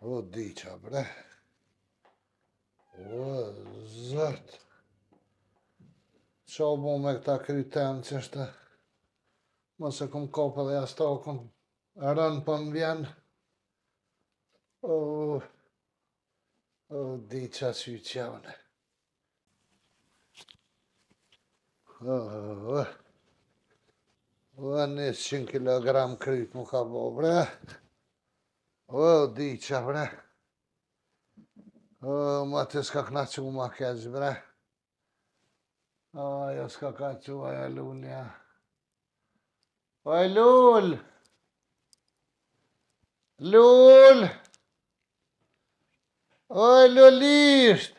O, diqa, bre. O, zët. Qa u bo me këta kryten që është... Mos e kom kopë dhe jastakon. Rënë për më vjen. O, diqa që i qevne. O, 100 kilogram kryt mu ka bo, bre. O, diqa, bre. O, ma të s'ka knaqu ma keq, bre. O, jo s'ka knaqu, aja Lulja. O, Lul! Lul! O, Lulisht!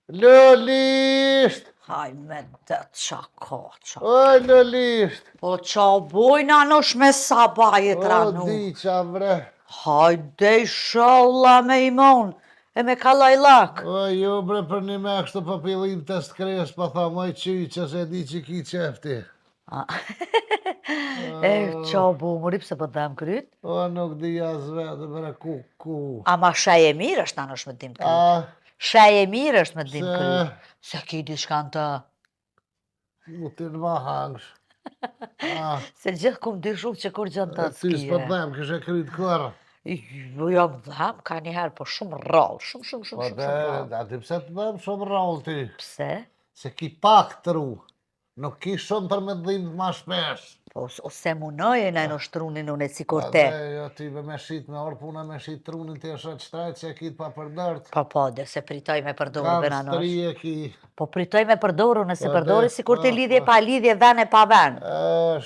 Lulisht! Haj me dëtë qa ka qa. O, Lulisht! Po qa bojna nosh me sabajet ranu. O, diqa, bre. Hajde i sholla me imon. E me kalajlak. O, jo, bre, për një me kështu për pillim të skres, pa tha moj qyqë, se di që ki qefti. E, qa bu, mëri pëse për dhem kryt? O, nuk di as vetë, bre, ku. Ama shaj e mirë është anosh me dim kryt. Shaj e mirë është me dim kryt. Se ki di shkan të... Mu ti në ma hangsh. Se gjithë kum dy shumë që kur gjënë të Ty s'për dhem, kështë e kryt kërë. Jo, jam dhem, ka njëherë, po shumë rrallë, shumë rrallë. A ti pse të dhem shumë rrallë ty? Pse? Se ki pak të ru, nuk ki shumë për me dhimë ma shpesh. Po, ose munoj e në shtrunin unë e si kur te. Jo, ti me shit me orë puna me shit trunin të jeshtë shtrajt që e ki të pa përdërt. Po, dhe se pritoj me përdorë bëna nosh. Stri e ki. Po, pritoj me përdorë, nëse përdori si kur të lidhje pa lidhje, ven e pa ven.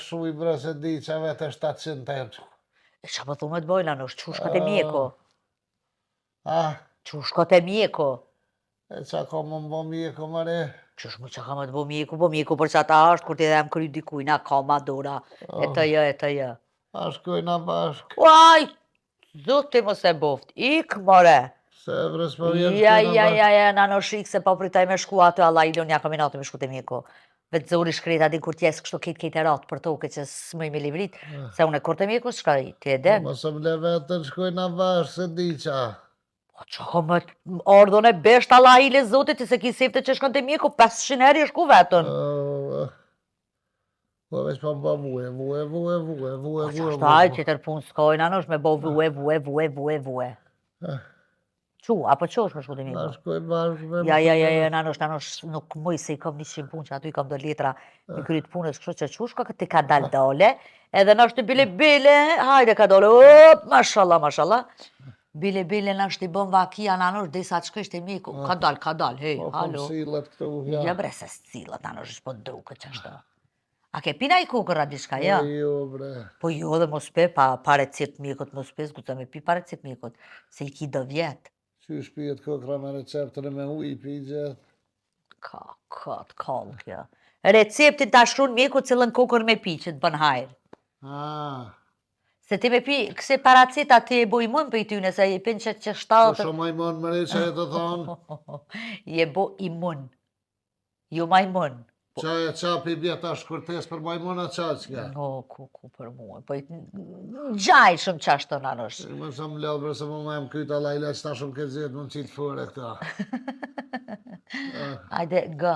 Shuj bre se di që vete 700 euro. E qa për thumet bojna nosh, qushkot e mjeko. Qushkot e mjeko. E qa ka më mbo mjeko, mëre? Qësh mu që ka më të bo mjeko për që ata është, kur t'i dhem kry dikujna, ka ma dora, e të jë. A shkojna bashk. Uaj, zote mos e boft, ik more. Se vres për vjen shkojna bashk. Ja, nano shik se pa pritaj me shku aty, Allah ilon ja kombinatë me shku të mjeko. Vetë zori shkreta din kur t'jes kështu kejt e ratë për toke që s'mëj me livrit, se unë e kur të mjeko s'shkaj, ti e den. Mos më le vetën shkojna bashk, se di qa. Po që me ardhën e besht Allah ile zotit, se ki sefte që shkën të mjeko, 500 heri e shku vetën. Po veç pa mba vue. Po që është ajë që tërë punë s'kojnë, anë është me bo vue. Qu, apo që është shku të mjeko? A shkoj bashkë. Ja, nanë është, nuk mëj se i kam 100 punë që aty i kam do letra i kryt punës, kështu që qushka këti ka dale, edhe në është i bile, hajde ka dole, mashallah. Bile, në është i bëm vakia, nanë është, desa të shkësht e mjeko, ka dal, hej, halo. Po cilët këtu, ja. Ja bre, se s'cilët, nanë është, po duke që është. A ke pina i kukër a diçka, ja? Jo, bre. Po jo dhe mos pe, pa recept mjekot mos pe, s'guta me pi pa recept mjekot, se i ki do vjetë. Që shpijet kokra me receptën e me uj i pi gjithë? Ka të kallë kjo. Receptin ta shkruan mjekut cilën kokër me pi që të bën hajrë. Se ti me pi, këse paraceta ti e bo imun për i tyne, se i pin që 7... Po shumë ma imun më re që e të thonë? I e bo imun. Jo ma imun. Qa e qapi bjeta shkurtes për ma imun a qa që ka? No, ku për mua. Po i gjaj shumë qashtë të nanosh. Më shumë lëllë bërë se më më kyta lajle që ta shumë këtë zetë më në qitë fore këta. Ajde, nga,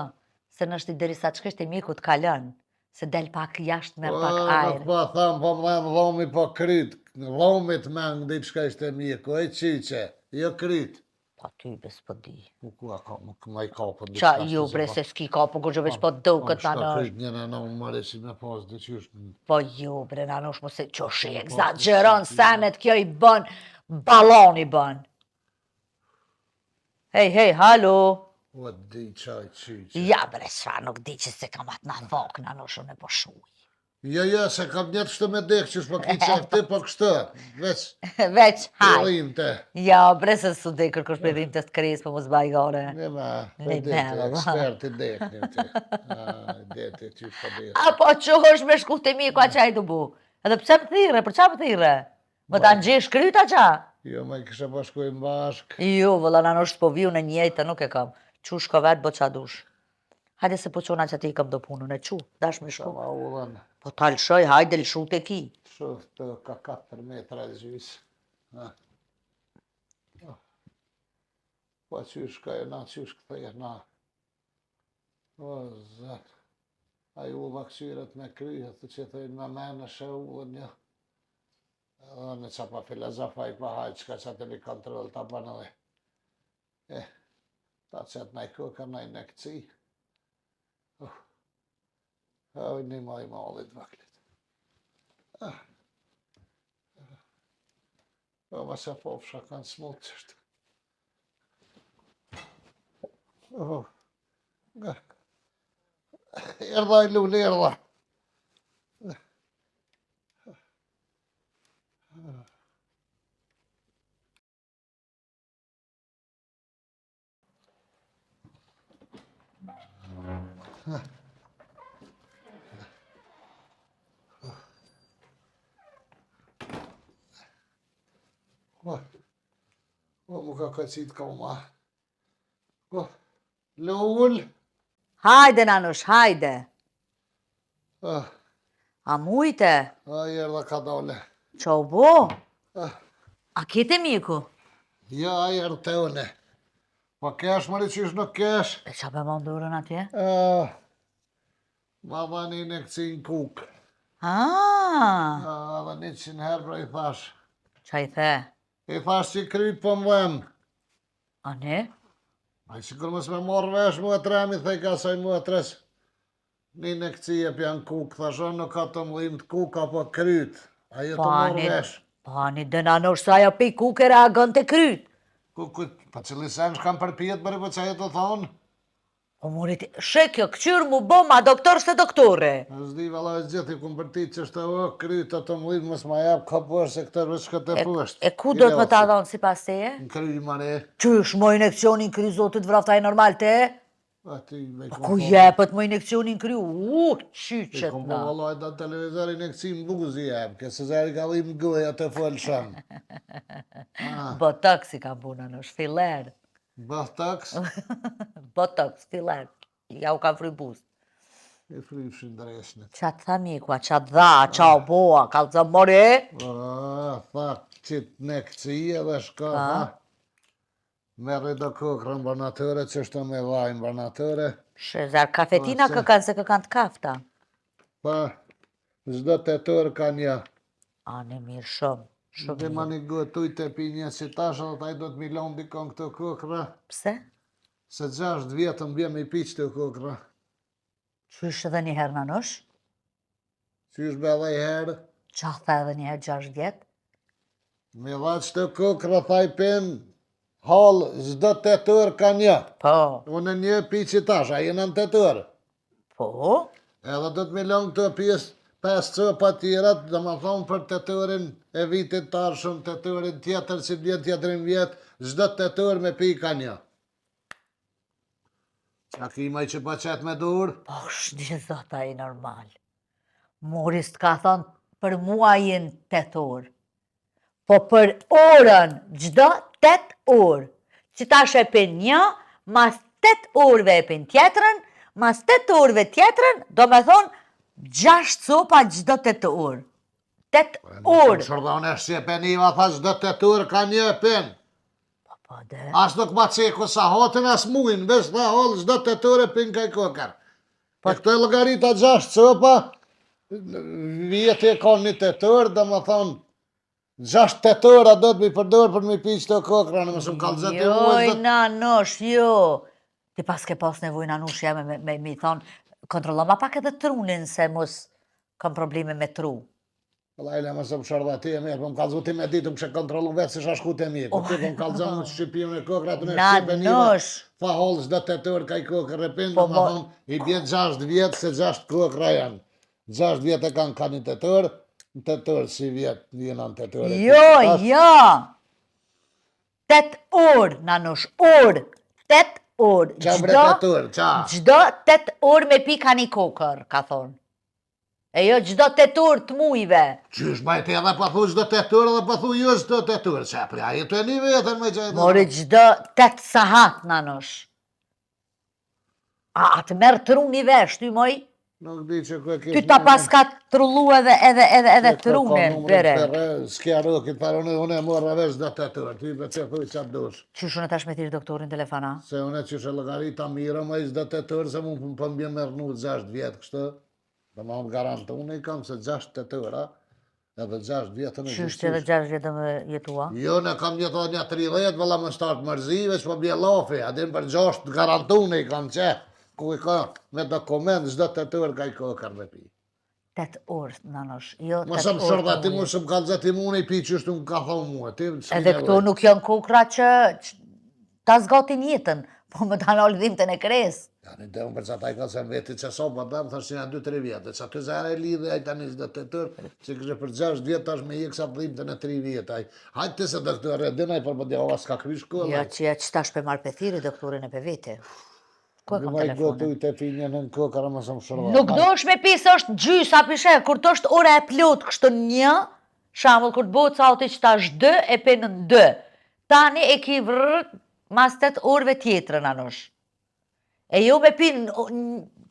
se nështë i derisa që kështë e mjeku të kalën, se del pak jashtë merë pak ajrë. Nuk pa thamë, po më dhemë dhomi po kryt, dhomit me në ditë shka ishte mjeku, e qiqe, jo kryt. Pa ty bes po di. Ku a ka, më i ka për qa ju bre se s'ki ka për kur që veç po do këtë Shka nanosh. kryt njëna në më maresi me pas dhe qysh. Po ju bre nanosh mos e qoshi exageron senet kjo i bën, balon i bën. Hej, halo. O di qaj qiqe. Ja bre shfa nuk di që se kam atë në vok nanosh unë e po shuj. Jo, se kam njëtë shtë me dekë qysh po ki qefti, po kështë, veç. Veç, haj. Pëllimte. Ja, bre se su dekër kërsh për dhim të skris, po mos bajgore. Ne ma, eksperti dekë një ti. Deti, qysh po dekë. A po që është me shku të mi, ka qaj të bu. Edhe pëse më thire, për qa më thire? Më ta në gjesh kryta qa? Jo, ma i kështë bashkojnë bashk. Jo, vëlla në nështë po viju në njejtë, nuk e kam. Qush ka vetë, bo qa dush. Hajde se po qona që ti i kam do punën e qu, dash me shku. Ma ullën. Po ta lëshoj, hajde lëshu të ki. Shuf të ka 4 metra e gjysë. Po qysh ka e na, qysh këthej na. O, zet. A ju ulla këqyret me kryhet, të që thëjnë me mene shë ullën një. Edhe në që pa filozofaj pa hajtë qka që të li kontrol të banë dhe. Ta qëtë nej kokër, nej në këci. Oj, një maj malit vaklit. O, ma se pofsha kanë smut qështë. Erdha i lulli, erdha. O, mu ka këcit ka uma. Lull. Hajde, nanush, hajde. A mujte? A erdha ka dole. Qa u bo? A kite miku? Ja, erdhë të une. Po kesh, mëri qysh nuk kesh. E qa për mandurën atje? Ma dha një injekcion kuk. Ah, Edhe 100 herë pra i thash. qa i the? I thash që kryt po më dhem. A ne? A i sikur mës me morë vesh muatremi, thej ka saj muatres. Një injekcije pjanë kuk, thashon nuk ka të mdhim të kuk, apo kryt. A i të morë vesh. Pani dhe nanush sa ajo pi kuke reagon të kryt. Kukut, pa që lisen shkam përpijet bërë për që e të thonë. O murit, shekjo, këqyrë mu bo ma doktor se doktore. Zdi vala e gjithi kum përtit që shtë o kryt të mdhim mës ma jap ka poshtë se këtë rështë këtë e poshtë. E ku do të më ta dhonë si pas teje? Në kry mare. Qysh mo injekcionin kry zotit vraftaj normal te? Ati me Ku jepët mo injekcionin kry? Qyqet kom po na. vallaj da televizor injekcim buzi jep, këse zeri ka dhim goja të folë shumë. Botox i ka bu nanush, filer. Botox? Botox, filer. Ja u ka fry buzë. I fryshin dreshnit. Qa të tha mikua, qa të dha, qa u boa, kalë mori? Tha qitë në këcije dhe shka, tha. Merri do kokrën banatëre, që shtë me vajnë banatëre. Shëzar, kafetina këkan se këkan të kafta. Pa, zdo të tërë ka një. A, në mirë shumë, shumë Dhe ma mirë. një gotuj të pi një si tashë, dhe taj do të milon dikon këto kokra. Pse? Se 6 vjetën bje me i pi qëto kokra. Qysh edhe një herë nanush? Qysh be dhe i herë? Qa tha edhe një herë 6 vjetë? Me dha qëto kokra thaj pen, halë zdo të tërë ka një. Po. Unë një pi që tash, a jenë në të tërë. Po? Edhe do të milon këto pjesë 5 copa tjerat, dhe ma thonë për të tërin e vitit tarshëm, të tërin tjetër, si vjet tjetërin vjet, zdo të tërë me pi ka një. A kimaj që pa qëtë me dur? Po, shdi zota i normal. Moris të ka thonë për mua jenë 8 orë. Po për orën, gjdo 8 orë. Që ta shepin një, mas 8 orëve e pin tjetërën, mas 8 orëve tjetërën, do me thonë 6 copa gjdo 8 orë. 8 orë. Shërdhone shqepen i ma tha zdo të tërë ka një e pen. Po dhe. As nuk ma ceku sa hatin as mujnë, vesh tha halë zdo të tërë e pin kaj kokar. E këto e logarita 6 copa, vjetë e ka një të tërë, dhe më thonë, 6 të tëra do të mi përdojrë për mi pi qëto kokra, në mësëm kalëzët e Joj, ujë. nanush, jo. Ti pas ke pas nevoj nanush jeme me mi thonë, kontrolo ma pak edhe trunin se mos kam probleme me tru. Lajle mësëm shërda ti e mirë, për më kalëzët ti me ditë më kështë kontrolu vetë se shashku të mirë. Për ti për më kalëzët më shqipim e kokra të në shqipen ima. Nanush. Fa holë zdo të tërë ka i kokra e pinë, më thonë, i bjetë 6 vjetë se 6 kokra janë. 6 vjetë e kanë ka një të tërë, në të tërë si vjetë një në të tërë. Jo. 8 orë, nanush, orë. 8 orë. Qa bre të tërë, qa? Gjdo 8 orë me pi ka një kokër, ka thonë. E jo gjdo 8 orë të mujve. Qysh bajt edhe pa thu gjdo të tërë dhe pa thu jo gjdo të tërë, që pra jetu e një vetën me që e të... Mori gjdo 8 sahat, nanush. A të merë truni vesh, ty moj? Nuk di që ku e Ty ta pas ka trullu edhe trunin, bere. S'kja rëkit, parë unë e morra vesh dhe 8 orë, ty për që thuj qatë dosh. Qysh unë tash me thirë doktorin telefona? Se unë që shë logarita mira, ma ishtë dhe 8 orë, se mu për mbje mërnu 6 vjetë kështë, dhe ma unë garantë, unë i kam se 6-8 orë, edhe 6 vjetën e Qysh edhe 6 vjetën me jetua? Jo, në kam jetuar një 30, vëlla më shtartë mërzive, që më bje lafi, adin për 6 garantune i kam që, ku i ka me dokument, çdo 8 orë ka i kokar me pi. 8 orë, nanosh, jo 8 orë. Mos më shërda ti mu shumë ka zeti mu i pi që është më ka thonë mua. Edhe këto nuk janë kokra që ta zgatin jetën, po më ta nalë dhimtën e kres. Ja, në dhe unë për që ta i ka se veti që so për dëmë, thashtë që janë 2-3 vjetë, që aty zare lidhe, a i tani 28 orë, që kështë për 6 vjetë tash me jekë sa dhimtën e 3 vjetë, hajtë të se doktore, dinaj për më djava s'ka kry shkolla. Ja, që tash për marrë pëthiri doktorin e për vete. Ku e kam Gëvaj telefonin? gotu i të pinje në në kokara më së më shërda. Nuk do është me pisë është gjysa pishe, kur të është ora e plot kështë një, shamull, kur të bëhet sauti që ta është 2, e pe në 2. Tani e ki vrët mas 8 orëve tjetërën anosh. E jo me pi,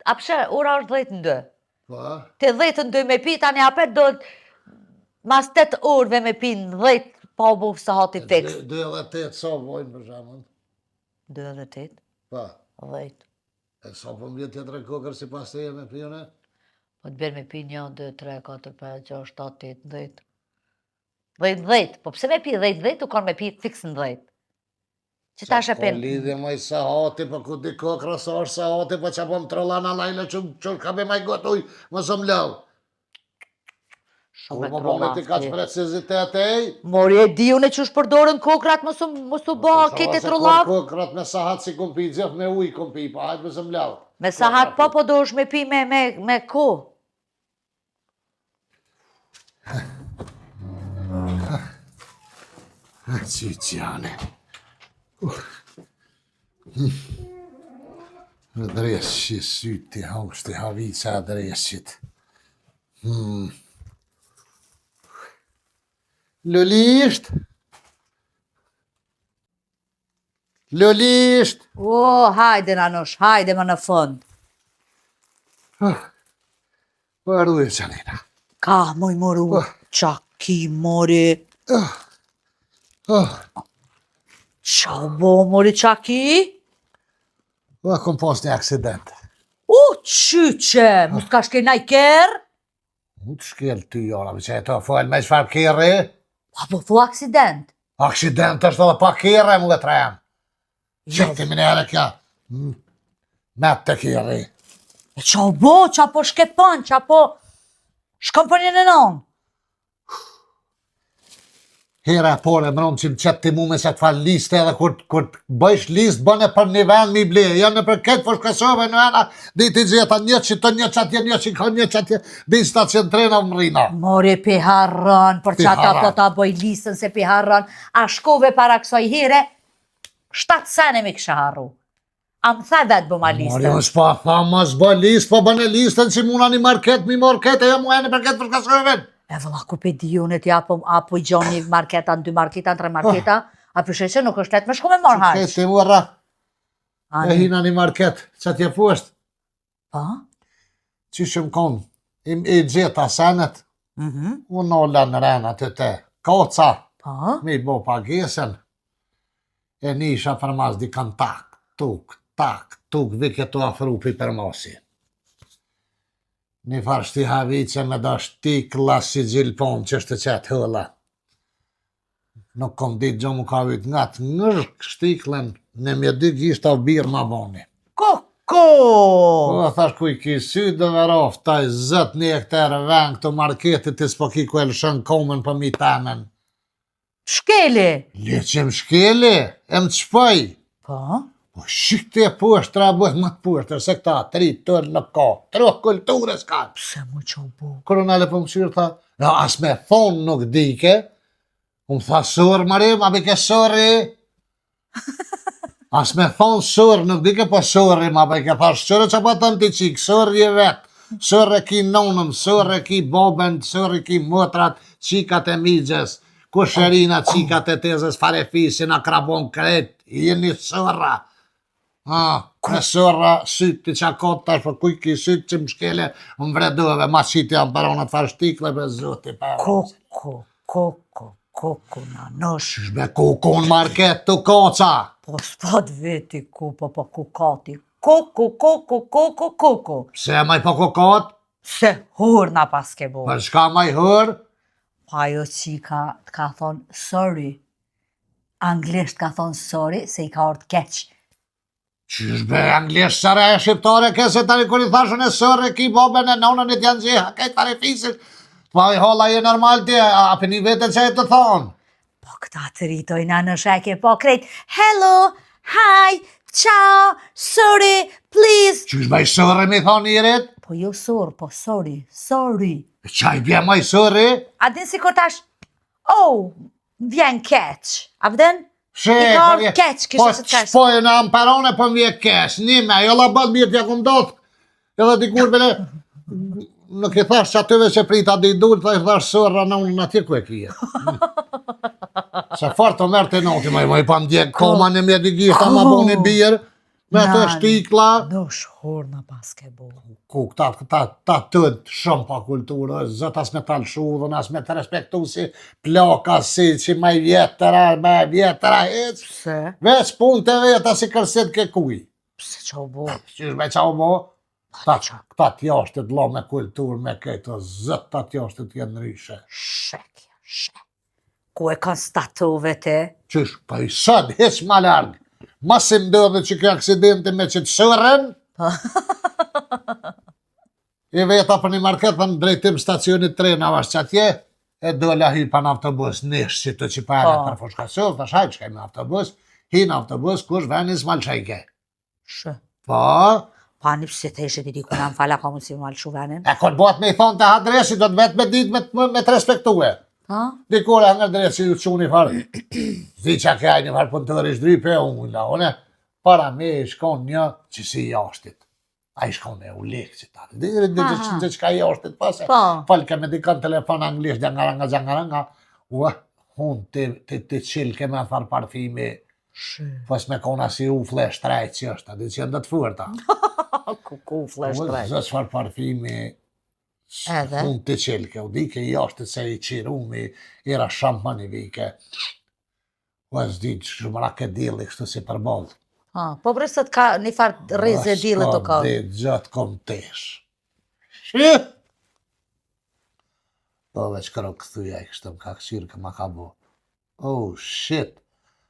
a pëshe, ora është 10 në 2. Pa? Te 10 në 2 me pi, tani apet do mas 8 orëve me pi në 10, pa u bufë sa hati fix. 2 edhe 8 sa vojnë për shaman. 2 dhe 8, Pa? 10. E sa për mbjet tjetër e kokër si pas të me pjone? Po të bërë me pi 1, 2, 3, 4, 5, 6, 7, 8, 10. 10, po pse me pi 10, u kanë me pi fix në 10. Që ta është e Po pen... lidhje maj sa hati, po ku di kokra sa është sa hati, po që po më trollana lajle që ka be maj gotuj, më së më lau. Kur më bëme ti ka që precizitet e i? Mori e di unë që është përdorën kokrat, mos u ba kete trollav. Kokrat me sahat si kom pi, gjithë me uj kom pi, pa hajtë më së më lau. Me sahat po do është me pi me ko. Qyqjane. Dreshi syti, haushti havica dreshit. Lullisht? Lullisht? O, hajde nanosh, hajde më në fund. Po ardu e qanina. Ka, moj moru, qa ki mori. Qa bo mori qa ki? Po kom pas një aksident. U, qyqe, mu t'ka shkenaj kërë? Mu të shkel ty jona, me që e to fojnë me qfar kere? Po thu aksident. Aksident është edhe pa kere, mu dhe trem. Qëti minere kja. Me të kere. E qa bo, qa po shkepën, qa po shkompënjën e non. Hera e pore më ronë që më qëtë ti mu me se të falë liste edhe kur të bëjsh list bëne për një vend mi ble. Janë në për këtë përshkësove në ena, dhe ti gjitha një që të një qatje, një që ka një qatje, dhe i stacion trena më rina. Mori pi harron, për qata po ta bëj listën se pi harron, a shkove para kësoj here, 7 sene mi kësha harru. A më tha vetë bëma Mori listën. më s'pa tha, më s'bë list, po bëne listën që muna një market, mi market, e jo mu e në për këtë përshkësove. E vëlla, ku pe di unë ti apo i gjon një marketa, 2 marketa, 3 marketa, a përshë që nuk është letë me shku me marrë haqë. Këtë ti morra, e hina një market, që t'je poshtë, Pa? që shumë konë, i gjitha senet, unë olla në rena të te, koca, Pa? mi bo pagesen, e nisha për mas di kanë tak, tuk, vike të afrupi për mosi. Një farë shti havice me da shtikla si gjilpon që është të qëtë hëlla. Nuk kom ditë gjo mu ka vyt nga të ngërk shtiklen në mje 2 gisht av birë ma boni. Koko! Po, thash ku i ki sy dhe verof, taj zët një hektarë vend këto marketit të s'po ki ku e lëshën komen për mi temen. Shkeli! Le që më shkeli, e më qëpaj. Pa? Po shikte e poshtë, ra bëhet më të poshtë, se këta 3 tërë në ka, 3 kulturë s'ka. Pse mu që u bu? Koronale për më qyrë tha, ja, as me thonë nuk dike, më tha sërë mëri, ma bike sërë. As me thonë sërë nuk dike, po sërë, ma bike tha sërë që pa të në të qikë, sërë je vetë, sërë e ki nonëm, sërë e ki boben, sërë e ki mëtrat, qikat e migjes, kusherina, qikat e tezës, farefisin, akrabon kret, jeni sërra. Me sërra, sytë të qakot, tash për kuj ki sytë që më shkele, më vredove, ma qitë janë peronat farë shtikle, be zoti peronat. Koko, nanosh. Qysh me koko në market të koca? Po s'pat veti ku, po kukati. Koko. Pse maj po kokot? Se hur na pas ke bo. Për shka maj hër? Pa jo qika t'ka thonë sorry. Anglisht ka thonë sorry se i ka orë t'keq. Qysh be anglisht sëre e shqiptare kese tani kër i thashën e sërë ki boben e nonën e t'janë gjeha kejt tari fisit. Pa i holla je normal ti, a për një vete që e të thonë. Po këta të ritoj në sheke po krejt. Hello, hi, ciao, sorry, please. Qysh be i sërë mi thonë i ret? Po jo sorry, po sorry. Qaj bje maj sërë? A din si kur tash, oh, vjen keq. A vden? She, I ka orë keq, kishe se t'kash. Po e në amperone për mje kesh, nime, jo la bët mirë t'ja kum doth. Edhe dikur bele, nuk i thash që atyve që prita di dulë, ta i thash sërra në unë në tje ku e kje. Se farë të mërë të noti, ma i pa mdjek koma në mjeti gjitha, ma bo një birë, me të shtikla. Dosh hor në pas ke bo. Ku këta tëtë shumë pa kulturë, zët as me talë shudhën, as me të respektu si plaka, si që maj vjetëra, hec. Pse? Veç pun të veta si kërsit ke kuj. Pse që o bo? Qysh me qa u mo? Këta t'jashtet lo me kulturë, me këto, zët ta t'jashtet jenë ryshe. Shek. Ku e konstatove te? Qysh, pa i sëd, heq ma largë. Mas i mdodhe që kjo aksidenti me që të sërën, i veta për një market për në drejtim stacionit trena vash që atje, e dolla hy pa në autobus, nish që të që pa e për foshkasur, të shaj që ka me autobus, hi në autobus, kush venis malqajke. Shë. Po, Pa një pëse të ishe t'i kuna më fala ka mund si më malë shuvenin. e kon bot me i thonë të adresi, do të vetë me dit me të respektue. Dikur e nga drejtë si që unë i farë, zi që ka një farë për të rrishdrype, unë la, une, para me i shkon një që si jashtit. A i shkon e u lekë që ta. Dhe që ka jashtit pase. Falke me dikën telefon anglisht, gjangaranga, unë të qilë ke me farë parfimi, pas me kona si u flesh trajt që është, dhe që ndë të furta. Ku flesh trajt. Zë që farë parfimi, unë të qilë ke, u dike jashtit se i qirumi, era shampani vike. U e zdi që shumëra ke dili kështu si përbollë. Po përse të ka një farë reze dile të ka? Dhe gjatë kom tesh. Shë! Po veç kërë këthuja i kështë më ka kësirë këma ka bo. Oh, shit!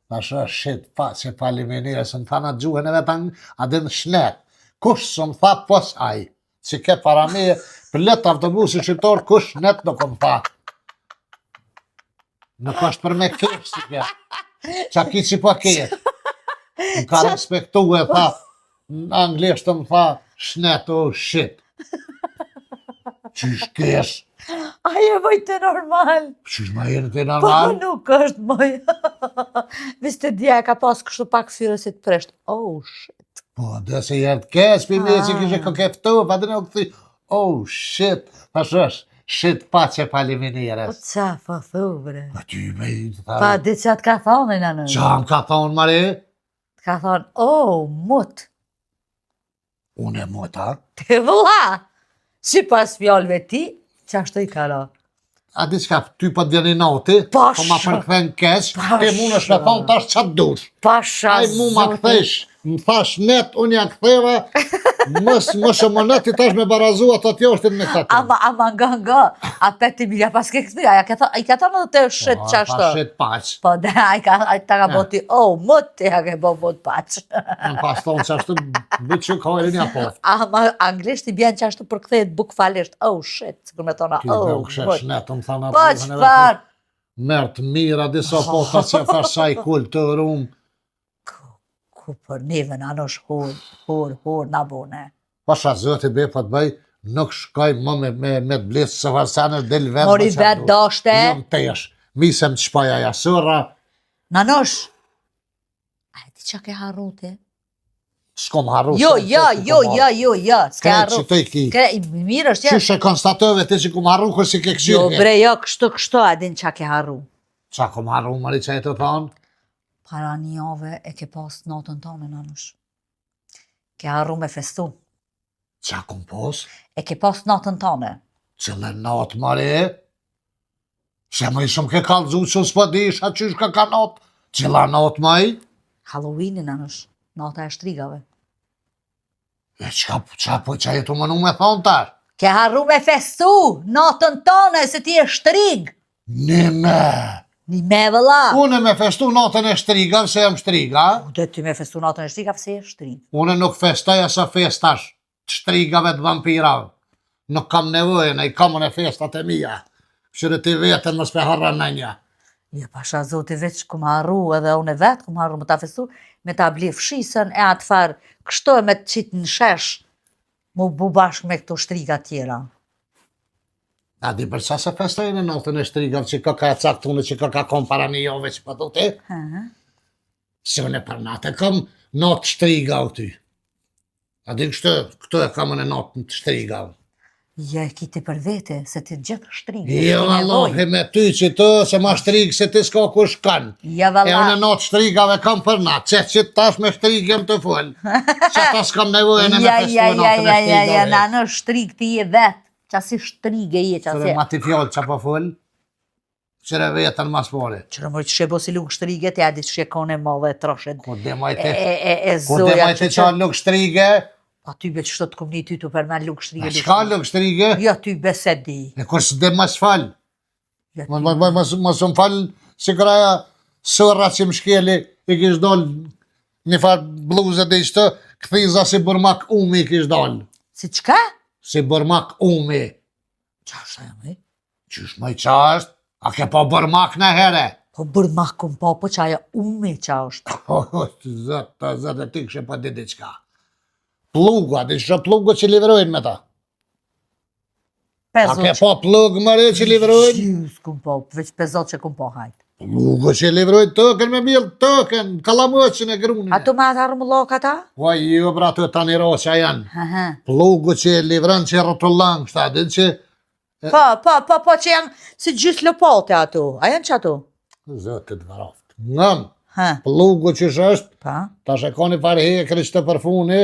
Nasha shit, pa që pa limenire, së më tha në gjuhën e vetën adin shnet. Kush së më tha pos aj, që ke para me për letë autobusi shqiptor, kush net nuk më tha. Nuk është për me kesh si ke. Qa ki që po ke. Më ka respektu e tha, në anglisht të më tha, shnet, oh shit. Qysh kesh? Aje vojtë normal. Qysh ma jene të Po normal? nuk është moj. Viste dja e ka pas kështu pak syre si të presht. Oh shit. Po, dhe se jenë të kesh, për me që kishe këkeftu, pa dhe në këthi, oh shit. Pa shësh, shit pa që pa Po liminires. qa po thu bre. Pa ty me i të Pa tha, di qa t'ka thonë e në qa më ka thonë mare? T'ka thonë, oh, mut. Unë e muta. Te vëlla. Si pas fjallëve ti, qashtu i ka ra. A di qka, ty po të vjeni noti, Pa po ma shumë. përkëthen kesh, Pa e mu është me thonë tash qatë dush. Pasha Aj mu ma këthesh, më thash net, unë ja këtheva, më shumë net i tash me barazua të atjoshtin me këtë. Ama nga, a 5.000 pas ke këthy, i ka thonë edhe të shit qashtu. Pa shit paq. Po dhe, a ta ka boti, oh, mut, ti ja ke bo mut paq. Në pas thonë qashtu, bëtë që kajrin ja pof. Ama anglisht i bjen qashtu për këthejt bukfalisht, oh, shit, sikur me thona, Ty dhe oh, u këshesh mut. net, më thana Po qëfar? Mërë të mira, disa pota që thash saj kulturum. Ku për neve në anosh hur, na bone. Pasha zëti be pa të bëj, nuk shkoj më me të blesë së varsanër del vetë. Mori vetë dashte? Jam tesh, misem të shpaja jasëra, Në anosh, a e ti që ke harru ti? s'kom harru. Jo, s'ke harru. Që të i ki. Mirë është Qyshe konstatove ti që kom harru kësi ke Jo, kësirje. bre, jo, kështu a din që ke harru. Qa kom harru, mari që e të thonë? Para një jave e ke pas natën tonë në anosh. Ke harru me festu. Qa kom pos? E ke pas natën tane. Cëllë natë mare? Se më i shumë ke kalëzu që s'po di isha qysh ka natë? Cëlla natë maj? Halloweenin anush, nata e shtrigave. E qa jetu më nu me thonë tash? Ke harru me festu, natën tane, se ti e shtrig. Nime! Një me vëlla. Une me festu natën e shtrigav se jam shtriga. Dhe ty me festu natën e shtrigave se e shtrig. Une nuk festoj asa festash të shtrigave të vampirave. Nuk kam nevojën, e i kamën e festat e mija. Qërë ti vetën mos pe harran në një. Ja, pasha zoti veç kum harru edhe unë vetë kum harru me ta festu, me ta bli fshisën e atë farë, kështu e me të qitë në shesh, mu bu bashkë me këto shtriga tjera. A di për sa se festojnë në natën e shtrigav që ka caktune që ka kom para një jove që pa do ti? Se unë e për natë e kam natë shtrigav ty. A di këtu e kam në natë të shtrigav. Ja, e kiti për vete, se ti gjithë shtrigë. Jo, Allahi me ty që të se ma shtrigë se ti s'ka kush kanë. Ja, E valla. unë natë shtrigave kam për natë, që tash me shtrigë jem të folë. Që ta s'kam nevojën e me festu e natën e shtrigave. Ja, na në shtrig ti je vetë, qasi shtrige je, Qëre qasi. ma ti fjallë që pa folë, qëre vetën mas pore. Qërë mërë që shebo si lukë shtrige, ti adi që shekone ma dhe troshet. Ku dhe majte, E ku dhe zoja majte qanë luk shtrige, A ty be që shtot kom një ty të përmen lukë shtrige. shka luk shtrige, Ja, ty be se di. e kur s'de mas falë. Ja, Mos më falë si kraja sërra që më shkeli, i kish dollë një farë bluzë dhe ishte, këthiza si burmak umi i kish dollë. Si qka? Si burmak umi. Qa është ajo me? Qysh më i qasht? A ke po burmak në here? Po bërë ma kum po që ajo umi qa është. Zëtë e ti kështë po di diqka. Plugu, a di që plugu që livrojnë me ta? A ke po plug mëre që livrojnë? Gjys kum po, veç pezot që kum po hajtë. Plugu që livrojnë tëken me mjëllë tëken, kalamoqin e grunin. A tu ma atë armë loka ta? Po jo, bra, të tani roqa janë. Aha. Plugu që livron që rotullan, kështa, din që... Po që janë si gjys lëpote atu. A janë që atu? Zëtit varaftë. Ngëm, Ha, plugu që është, pa. ta shekoni pare hekri që të përfuni,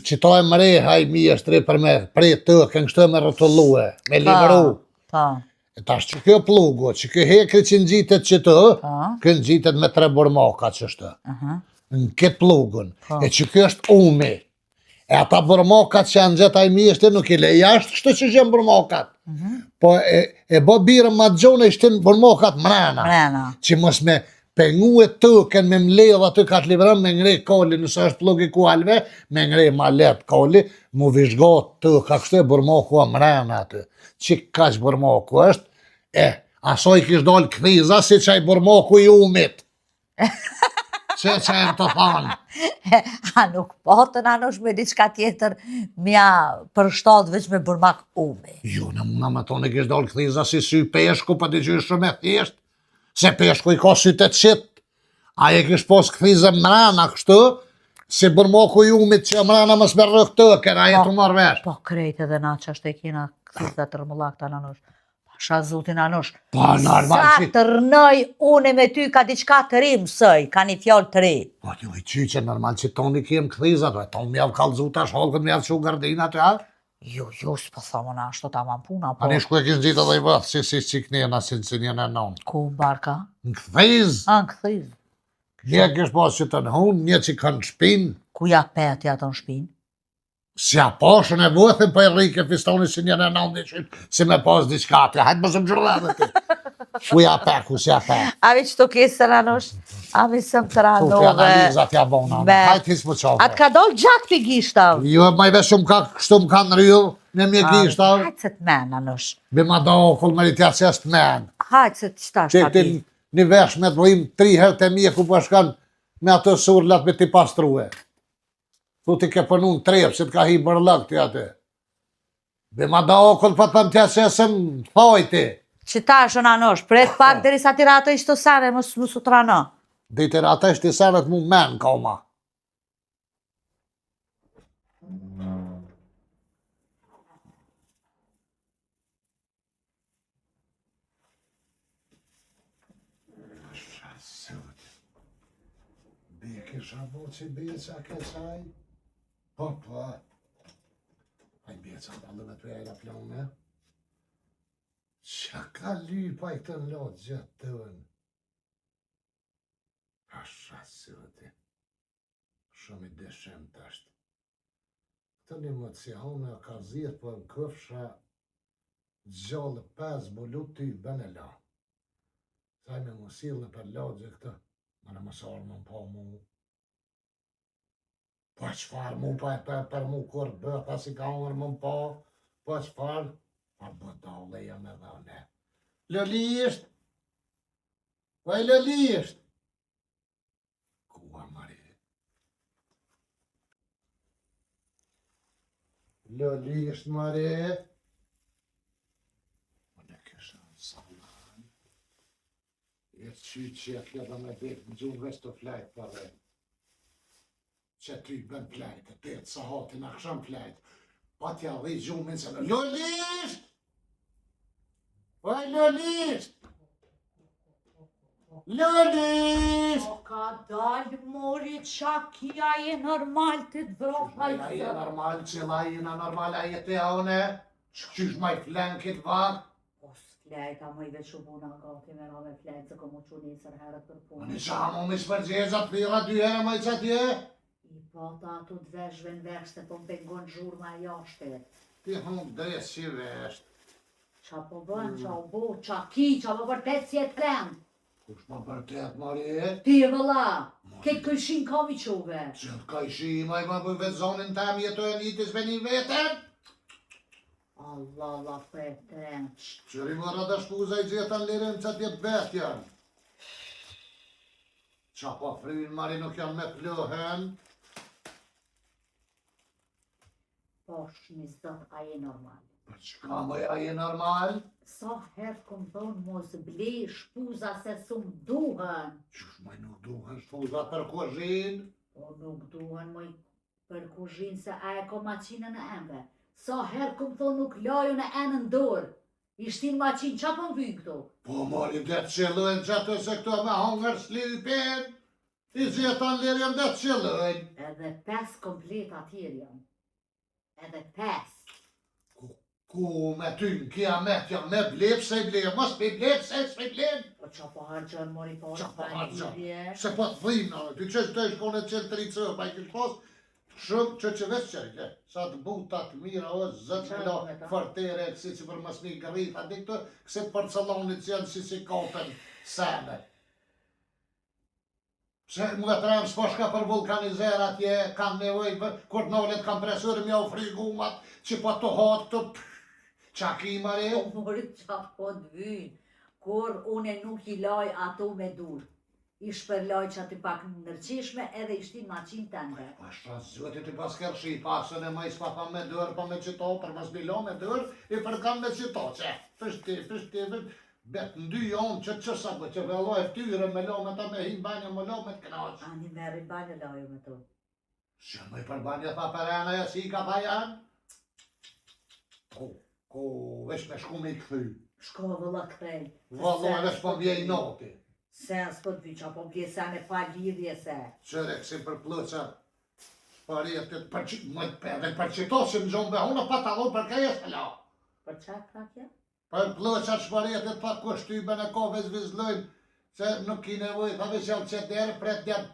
që to e mre, haj mi është tri për me, pre tëken, kështë me rotullue, me livru. Pa. E tash që kjo plugu, që kjo hekri që ngjitet që të, Pa. kjo ngjitet me 3 burmaka që është. Aha. Në këtë plugun. Po. E që kjo është umi. E ata burmakat që janë gjithaj mjeshte nuk i le jashtë kështë që gjenë burmakat. Po e bo birën ma gjone ishtin burmakat mrena. Mrena. Që mos me pengu e tëken me mledh aty ka të livran me ngrej koli, nëse është plug i kualve, me ngrej ma let koli, mu vizhgot tëka kështë e burmaku a mrena aty. Që ka që burmaku është, asoj kish dollë këthiza si qaj burmaku i umit. Që e më të thanë. A nuk potën anosh me diçka tjetër, mja për shtatë veç me burmak umi. Jo, në muna me tonë kish dollë këthiza si sy peshku, pa di që është shumë e thjesht. Se peshku i ka sytë të qitë. A e kish pos këthiza mrena kështu, si burmaku i umit që mrena mës me rëk tëken, a e të marrë vesh. Po krejt edhe na që ashtë e kina këthita të rëmullak të anosh. Pasha zutin anosh. Po, normal Sa që... të rënoj une me ty ka diçka të ri mësoj, ka një fjallë të ri. Po, jo i qyqe, normal që toni kem këthizat, tonë mjavë kalëzu tash halkën mjavë që u gardinat, ja? Jo, s'po thamë na ashtu ta man puna, po. Ani shku e kish gjithë edhe i vëthë, si qiknena, si njën e non. Ku barka? Në këthiz, A, në këthiz. një kish pas që të nëhun, një që kanë shpinë, Ku ja pet ja të në shpinë? si a pashën e vëthën për e rike fistoni si njën e non një qytë, si me pas diçka atë, hajtë më zëmë gjërë dhe ti. Ku ja pe, ku si ja pe. Ave që të kesë anosh, ave sëm të Tu të ranove. analizat ja bona, hajtë hisë më qove. Atë ka dollë gjatë për gishtav. Jo, majve shumë ka, kështu më kanë rrëllë, në mje gishtav, Hajtë se të men, anosh. bima do okull meritja që është men. Hajtë se të qëta Që shtapi. ti një vesh me të vojim 3 herë të mje ku përshkan me atë surlat me ti pastruhe. Tu ti ke përnu në trepë, si të ka hi bërlëk të atë. Bima do okull për të në tja që esëm thojti. Qëta shën anosh, pret pak dheri sa tira ato ishto sane, më su të rano. Ditër ata është i sanët mu men ka ma. Beke shabo që beke që a ke qaj? Po. Ai bjeca dalë me të ejra plone. Qa ka lypa i të lotë gjëtë të unë? Asha si vëti. Shumë i deshem të ashtë. Këtë një emocione ka zirë për në këfsha gjallë 5 bulut ty bënë la. Saj me musilë në për lagje këtë. Më në mësarë më po mu. Po qëfar mu për mu kur bë, pas i ka unë më po. Po qëfar? Pa bëdale jam edhe ne. Lëlisht! Vaj lëlisht! Kua mari? Lëlisht mari? Më në kësha në salan. E që edhe me betë në gjumë veç të flajtë për dhe. Që ty bën flajtë, të të sahatin a kësham flajtë. Pa t'ja dhe i gjumën se në lëlisht! Vaj lëlisht! Lëlisht! O ka dalë mori qa kia je normal të të vropa i A je normal, qëla jena normal, a je të aune? Qysh maj flenkit vak? O s'flejta më i veç u buna gati me ra me flejt se kom u që njësër herët për punë. Në qamu me shpërgjezat flira 2 herë më i qatje? I pata ato të veshve në veshte po më pengon zhurma e jashtet. Ti hum dres që vesht. Qa po bën, qa u bo, qa ki, qa po vërtet si e të krem. Kush ma bërtet, Mari? Ti vëlla, këtë këshin kam i qove. Qëtë ka ishi ma i ma bëjve zonin tem jetoj e njëtis me një vetën? Allah, për e trenq. Qëri më rada shpuza i gjetan lirin që t'je betjan. Qa po frin, Mari, nuk janë me plëhen? Po shmizdot a je normal. Për çka më ja je normal? Sa herë kom thonë mos ble shpuza se s'um duhen. Qysh maj nuk duhen shpuza për kozhin? Po nuk duhen moj për kuzhin se a e ko maqinën e emve. Sa herë kom thonë nuk laju në enën dorë. Ishtin maqin, qa po m'vynë këto? Po Mari, det qëllojnë që ato se këto me hongër slipin. I gjetan lirjen det qëllojnë. Edhe 5 komplet atjer jam. Edhe 5. Ku me ty në kia metja me blep se i blep, mos me blep se s'me blep. Po qa po hargjën mori po Qa po hargjën? lidhje? Se po të dhim në, ty që të shkone qëllë të ricë, pa i kësh pas, shumë që veç qërke, sa të butat mira o zëtë Qa la me ta? fartere, kësi që për mas një gërrit, a dikto, kësi porcelonit që janë si kapen sene. Pse mu e trem s'poshka për vulkanizer atje, kam nevoj, kur t'nollet kam presur, mja u frigumat, që po të hot të qa ki Mari? Po mori qa po të vynë. Kur une nuk i laj ato me dur. I shpërlaj që aty pak nërqishme edhe ishtin maqin të ndër. Ashtra zëti të pas kërshi, pasën e majs pa me dërë, pa me qito, për mas bilo me dërë, i përkam me qito, që pështi, bet në 2 jonë që qësa, që velloj tyre me lo me ta me hin banja, me lo me të knaq. Ani meri banje laju me to. Që me për banja tha për ena e si ka pa janë? Ko, vesh me shku me i këthy. Shko vëlla këthej. Valloj vesh po vjej noti. Sen s'po të vyqa, po vje sen e pa lidhje se. Qëre kësi për plëca, parjetit, edhe për qito që në gjonë behuna pa talon për kaj e s'la. Për qa krakja? Për plëqa shparjetit pa kushtyben e kove zvizlojnë, se nuk ki nevoj, tha veç javë që derë, pret derë,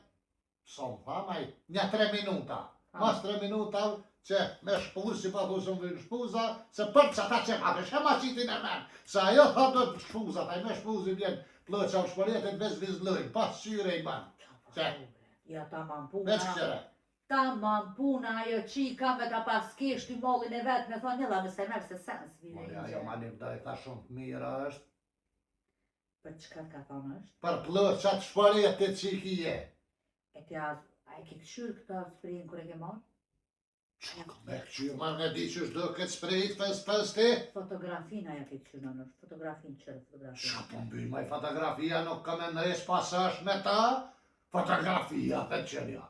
sa më tha maj, një 3 minuta. Mas 3 minuta që me shpuz, si pa thusëm vëjnë shpuza, se për që ta që hape, shema qitin e men, se ajo tha do të shpuza, ta i me shpuzi vjen plëqa u shparjetit veç zvizlojnë, pas qyre i ban. Që? Ja ta mampuna. Veç këtëre. Ta mampuna ajo qika me ta pas kesh ty mollin e vetë me thonë njëlla nëse merë se sens vire Mori, ajo ma një vdaj tha shumë të mira është, Për çka ka thonë është? për plëqat shparjetit që i kije. E tja, a e ke këshyrë këta sprin kër e ke marrë? Që ka me këqyrë, ma në di që është do këtë sprejt fës ti? Fotografin aja ke këshyrë në nështë, fotografin qërë fotografin. Qa po mbyj maj fotografia nuk ka me nëres pasash me ta? Fotografia, dhe qërja.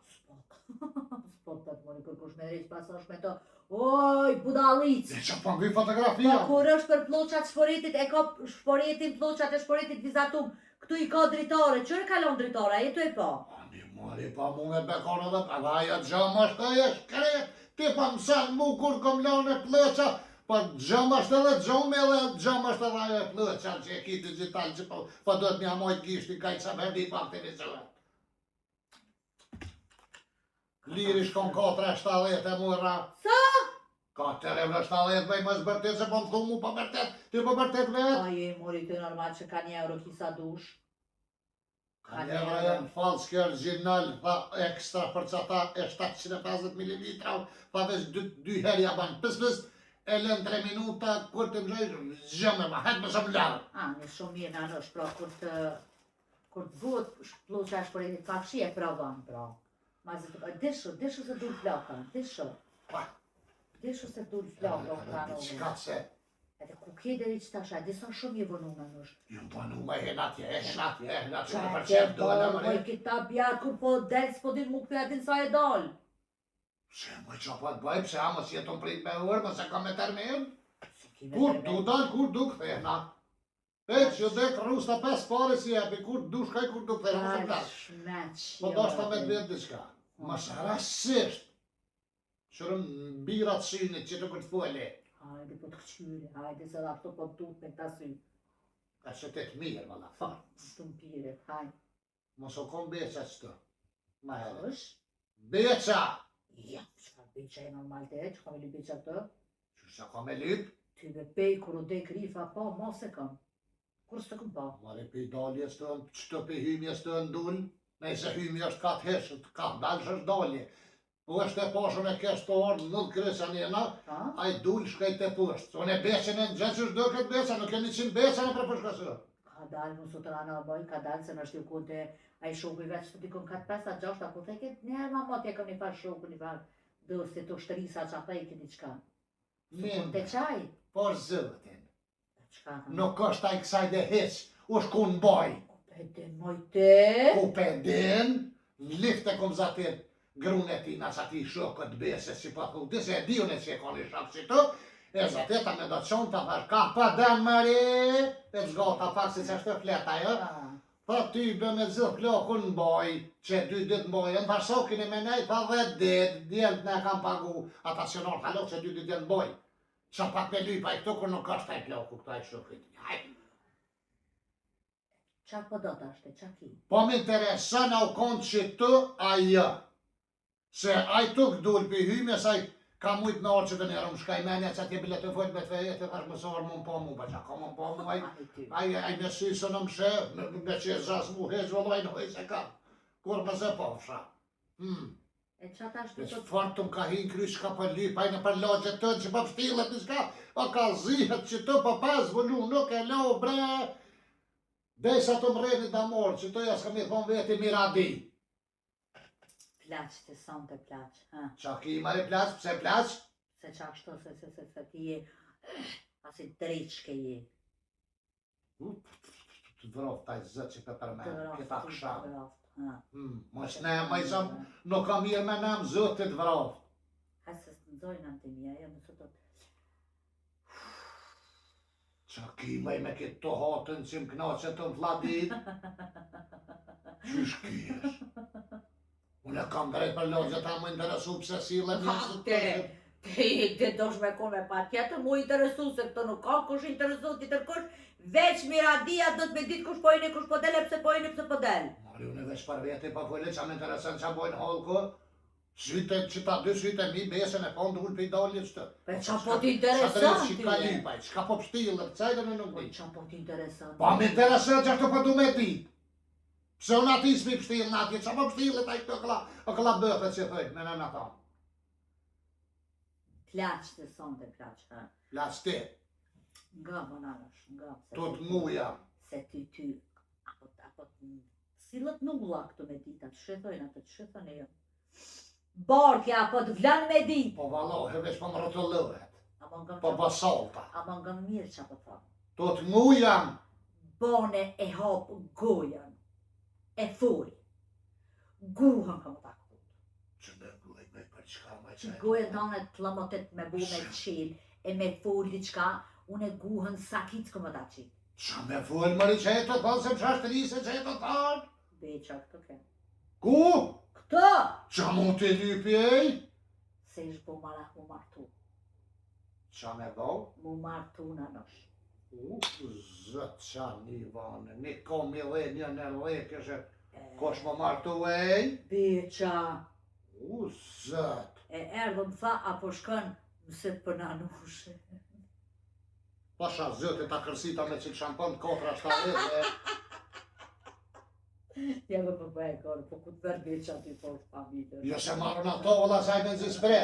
Spot të të mori kërkush me rejtë pasash me to. Oj, budalic! Dhe qa po mbyj Po fotografia? kur është për ploqat shporetit, e ka shporetin ploqat e shporetit vizatum. Këtu i ka dritare, qërë kalon dritare, jetu e po. Ani mori pa mu me bekona dhe pa vaja gjama është e shkret, ti pa mësan mu kur kom lane plëqa, pa gjëm është edhe gjëm edhe gjëm është edhe ajo e plëqa që e ki digital që pa do të një amojt gishti kaj që verdi pa aktivizohet. Lirish kon 4,70 e mura. Sa? 4,70 bëj më zbërtet se po më thumu pa vërtet, ti po vërtet vetë? A je mori të normal që ka 1 euro kisa dush. Ka një euro janë falsë kjo original, pa ekstra për që ata e 750 ml, pa veç 2 herë ja banë pës, e lën 3 minuta, kur të mëshoj, zgjëme ma, hajtë më shumë larë. Në shumë mirë në është, pra kur të vot, shpluqa është për e një fakshi e provon, pra. Ma zë të dishu se dul flaka, dishu. Dishu se dul flaka, pra në Qka se? Edhe ku ke deri që tasha, disa shumë je vënume nështë. Ju bënu me henatje, që Qa në ke përqep dole, bërë, mëri. moj këta bjarë kur po del, s'po din mu këpëtin sa e dal. Se më qa po të bëj, pse a mos jeton prit me urë, mëse ka me termin? Si kime Kur të du dal, kur du këthena. Veç, ju dek rrusta 5 pare si jepi, kur du shkaj, kur du këthena, më shumë shmeq. po do shta me të vetë diçka. Mas rasisht, shërëm birat synit që të këtë fole. Hajde po të këqyri, hajde se dhe ato po të tut me këta sy. Ka që të të mirë, valla, farë. Të mpire, hajde. Mos o kon beqa qëto. Ma herë. Është? Beqa! Ja, që ka beqa e normal të e, që ka me li beqa të? Që që ka me lyp? Ty me pej, kur u dek rifa, pa, mos e kam. Kur së të kam pa? Mare pe daljes të në, qëto pe hymjes të ndull, nëjse hymje është ka të heshët, ka të dalë është dalje. Po është e pashën e kështë të orë, nëllë kryesa njena, a i dull shkaj të poshtë. Unë e beqen e në gjithë që është do këtë beqa, nuk e 100 beqa në përpërshkasë. Ka dalë mu sot rana bëj, ka dalë se në shtiu kunte a i shoku i veç të dikon 4-5-6, ku të këtë njerë ma mot e kam një farë shoku një farë dëste të shtrisa që ata i këtë qka. Së të qaj? Por zëvëtin, Qka ka? nuk është a i kësaj dhe heq, u shku në boj. Ku pedin moj te? Ku pedin, në lift e kom zatit grun e tina që ati shokët bese si pa thuti, se e diun e që e koni shok si të, e zateta me do të qonë të thash, ka pa den mëri, e zgota pak si që është të fleta, jo? Tha ty bë me zilë plokun në boj, që 2 dit në bojën, tha shokin e me nej, tha 10 dit, djelt ne kam pagu, ata që nërë halo që 2 dit jenë në boj. Qa pak me lypa i këtu, kur nuk është taj ploku këtu a i shokit. Qa po do të ashte, qa ki? Po m'interesan au konë që të aja. Se aj tuk dul për hyme, sa i ka mujt në orë që të njerëm shkaj menja që atje bile të fojt me të fejet e thash mësor mu po mu, pa qa ka mu po mu, aj me sysë në mshe, me që e zas mu heq, vëllaj në hoj se ka, kur më se pofsha. E qa ta ashte Që të... fort të më ka hinë kry që ka për lyp, aj në për logje të që për fështillet në shka, o ka zihet që të për pas vëllu, nuk e lo bre, desa të mreni da morë, që të jas kam i thonë veti miradi. Plaq, të son të plaq, ha? Qa ki mare plaq, pse plaq? Se qa ashto, se ti je... Asi dreqke je. Të vroft taj zët që për me, këta kësham. Ha. Mos ne, ma i zëm, nuk kam mirë me nem zët të vroft. Ha se së nëzojnë në të mija, jo në të të... Qa ki maj me këtë të hotën që më knaqe të vladit? Qysh kish? Unë e kam drejt për logje ta më interesu pëse sile njështë të Te dosh me kon me pa tjetër mu interesu se këto nuk ka kush interesu ti tërkush veç miradia do të me ditë kush pojnë kush po del e pse pojnë pse po del. Mari unë veç për vete pa vëlle qa më interesan qa bojnë holko. Syte që ta 2 syte mi besën e pondë ullë për i dalje qëtë. Pe qa po t'interesanti? Qa ka lipaj, qka po pështillë, cajde në nuk di. Qa po t'interesanti? Pa më interesan që ashtu po du me dit. Pse unë ati s'mi pështillë në atje, qa po pështillë ta i këto këla bëfet që thëjt, me në në thonë. Plaq të son të plaq, ha? Plaq ti. Nga monarash, nga. Tot muja. Se ty, apo silët nulla këtu me dita, të shethojnë atë, të shethojnë e jo. Barkja, apo të vlan me dit. Po valohe, veç po më rotëllëhet. Po Po basalta. Ama nga mirë që apo thonë. Tot muja. Bone e hap gojen, e furi. Guhën ka më takë. Që me guaj me për qka ma qaj. Gojen tonë të lamotet me bu me qil, e me furi diqka, unë e guhën sakit ka më takë. Qa me full mëri që e të thonë se më shashtërise që e të thonë? Beqa këto ke. Ku? Këto! Qa mund të lypi ej? Se ish bo malak mu martu. Qa me bo? Mu martu në nësh. Zët qa një vane, një kom i dhe një në lekëshe, kosh më martu ej? Beqa. Zët. E erdhëm tha, apo shkën mëse për nanushe. Pasha zëtë ta kërsita me qilë shampon kotra 7 Ja me përbëj kërë, po ku të verë beqa ty po familje. Jo se marrën ato, vëlla sajnë në zëspre.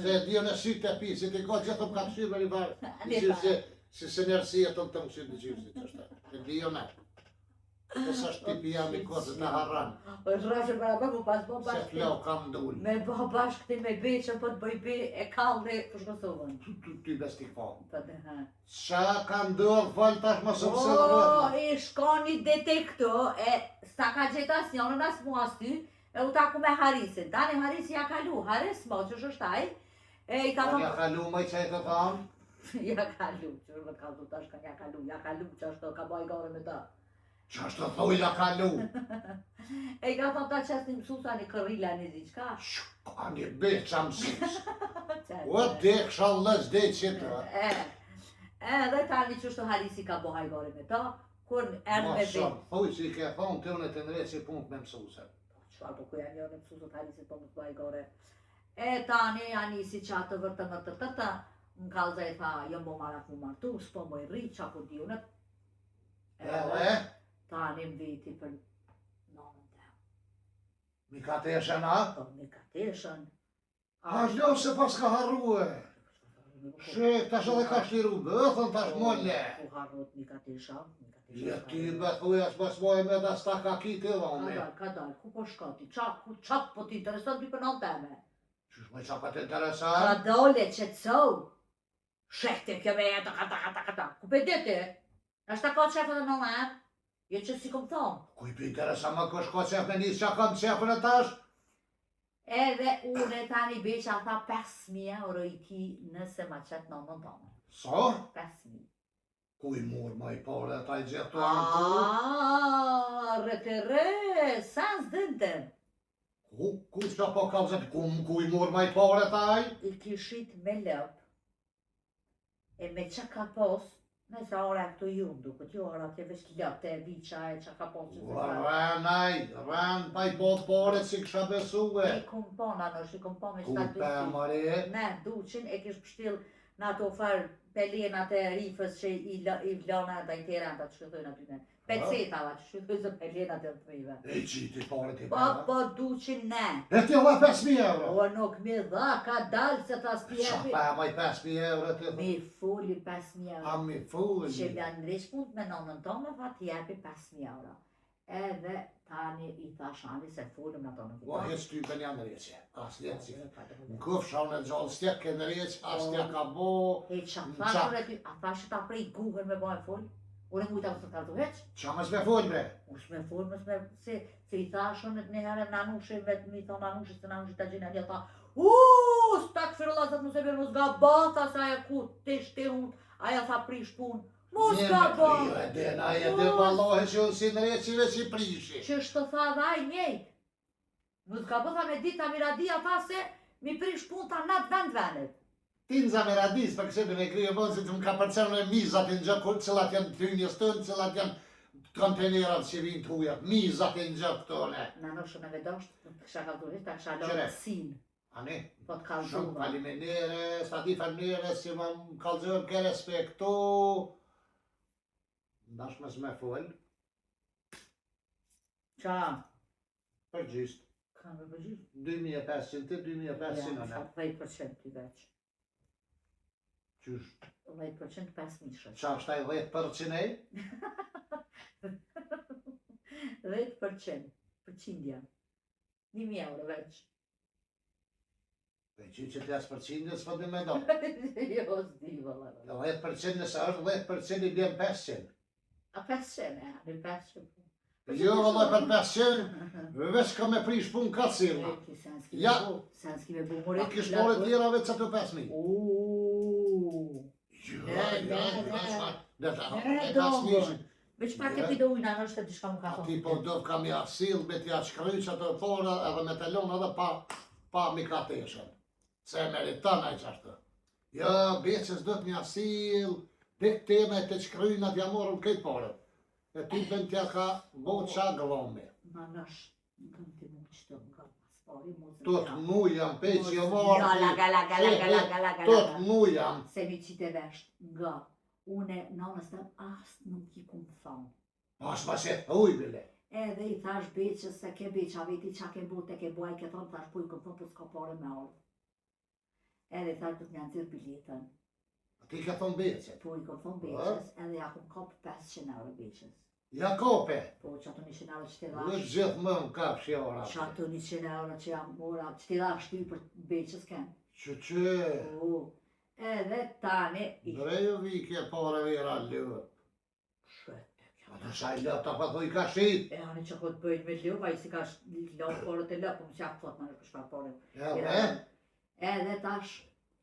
Se dio në sytë e pi, si ti ka gjithë më ka të shyrë me një barë. Si nërësia të më të më shyrë në gjyrë, si që është. E dio në. Kësë është tipi jam i kodë të harran. është rrashe për apë, po pas po Se bashkë. flau kam ndullë. Me bo bashkë ti me beqën, po të bëj be e kalde, për shkosovën. Ty bestik po. Po të ha. Qa ka ndurë, falë tash më shumë se në rëtë. I shko një detekto, e sta ka gjeta s'njonën as mu as ty, e u taku me Harisin. Tani Harisi ja kalu, Haris mo që është taj, e i ka Ja thonë, kalu më i që e të thamë. ja kalu, që është me kaldu tash ka ja kalu, që është ka baj gore me ta. Qa është të thuj ja kalu? E i ka thonë ta qes një mësusa një kërrila një diqka. Ka një beqa mësis. O dek shallës dhe që të. Dhe tani që është Harisi ka baj gore me ta, kur erdë Ma me vetë. shumë, thuj që i ke thonë të unë të nërë që i punë me mësuse. Qfar po kuja njërë në mësusët Harisit po më të baj gore. E tani Anisi qa të vërtë më të më kalza e tha, jëm bo marak mu martu, s'po më i rri, qa po di unë. Edhe? Tani më veti për nonën të. Mi ka të eshe na? Po më ka teshën. A shlo se pas ka harruë. Shek, tash edhe ka shliru bëthën tash molle. Po harrot mi ka tesha, mi ka tesha. Je ti bëthuj as pas mojë me da sta ka ki të dhome. Ka dal, ku po shkati, qa po t'intereson t'i për non teme? Qysh me qa pa të Ka interesant? dole qetësou. Shekte kjo me jetë, kata. Ku pe dete? Ashtë ta ka qefë dhe në e? Jo që si kom thonë. Kuj për interesant më kësh ka qef me njës qa kam qefën e tash? Edhe une tani beqa tha 5.000 euro i ki nëse ma qëtë nonën tonë. So? 5.000. Kuj mur ma i pare ta i gjithë të anë ku? Re, sa s'dëndën. Kuj qa po kalzët, kuj mur ma i pare taj? I kishit me lëp. E me që ka pos, nëse ora këtu jumë duket, jo ora të veç lëp të viqa e që ka pos. Ran pa i bot pare si kësha besue. I kumpona nësh, i kumpo me Kuj qëta pe mare? Me, duqin e kish pështil në ato farë pelenat e rifës që i vlana dhe i tjera të shkythojnë aty me. Pecetava që shkythojnë zë pelenat e të mive. E qiti pare ti Po duqin ne. E ti dha 5.000 euro? O nuk mi dha, ka dalë se ta Qa stjepi. pa maj 5.000 euro të Mi fuli 5.000 A euro. mi fulli. Që bja ndrish punë me nonën tonë, fa t'jepi 5.000 euro. Edhe tani i tha Shani se fulim në tonë. Ua hec ty për një nërjeqe. As jetë si. Në këf shaun e gjallë stjek ke nërjeq, as tja ka bo. E qa thashur e ty, a thashë ta prej Google me bojë full? Unë mujta më së të kaldu heq? Qa më s'me full bre? Ush me full, se i thashën në herë nanushe, mi thonë nanushe, se nanushe të gjinë, një tha, stak firullat se të mëse bërë, mos ga bata sa e ku, të shte unë, aja tha prish punë, mos ga bata. E dena, e dhe vallohe që si nërjeqive që i prishi. Që shtë tha dhe aj njejt. Mos ga bata me dita miradia tha se mi prish punë ta natë vend. Tin za me radis, për kështë me kryo bënë, se të më ka përcerën e mizat e në gjë, cilat janë të njës tënë, cilat janë kontenerat që vinë të hujat, mizat e në gjë këtone. Nanushe me vedosht, të kësha kaldurisht, ta kësha Qëre? lorë sin, Ani? po të Shumë kaldurisht. falimenere, stati falmenere, si më kalzër ke respektu. Ndash më s'me full, Qa? përgjist. Ka me përgjith? 2500 të 2500 në. 10% t'i veç. Qysh, 10% 5.000 shë. qa është taj 10% e? 10%, përqindja. 1.000 euro veç. Dhe që të jasë përqindje, s'po dhe me do. Jo, s'di, vëlla. 10% nëse është 10% i bjen 500. A 500, në 500. Jo, vëllaj për 500, veç ka me prish pun ka cirma. Ja. Senski me bu more. A kish more tjera veç ato 5.000. Uuuu. Jo, Ne, e do, 5.000. veç pak e pido ujna në është të dishka më ka thonë. Ti po do kam ja sill, me t'ja shkryq ato fora edhe me telon edhe pa mi ka teshën. Se meriton ai qashtu. Jo, beqës do të mja sill, dhe tema e të qkryna t'ja morën këtë porët. E ty bën t'ja ka bo qa glome. Ma nash, në kam të mu qëtë nga paspari, Tot mu jam pe që jo Ja, morë. laga. Tot mu jam. Se mi qite vesht nga, une nanës tëm asë nuk i kumë thonë. Pas ma se thuj bile. Edhe i thash beqës se ke beqa veti qa ke bu te ke buaj ke thonë, thash po i këmë thonë po s'ka pare me orë. Edhe i thash du t'mja nëzirë biletën. A ti ka thonë beqet. Po i këmë thonë beqës, edhe ja këmë kapë 500 euro beqës. Ja kope. Po që ato 100 euro që ti Në dhash, gjithë më më kap shjora. që ato 100 euro që jam mora, që ti dhash ty për beqës ken. Që. Po, edhe tani i Drejo vike pare vera lëvë. shëtë. A të shaj lëpë ta pa thuj ka shit. E hani që këtë bëjnë me lëvë, a i si ka lëvë porët e lëvë, po më qakë thot më në përshfar porët. Ja me. Edhe tash,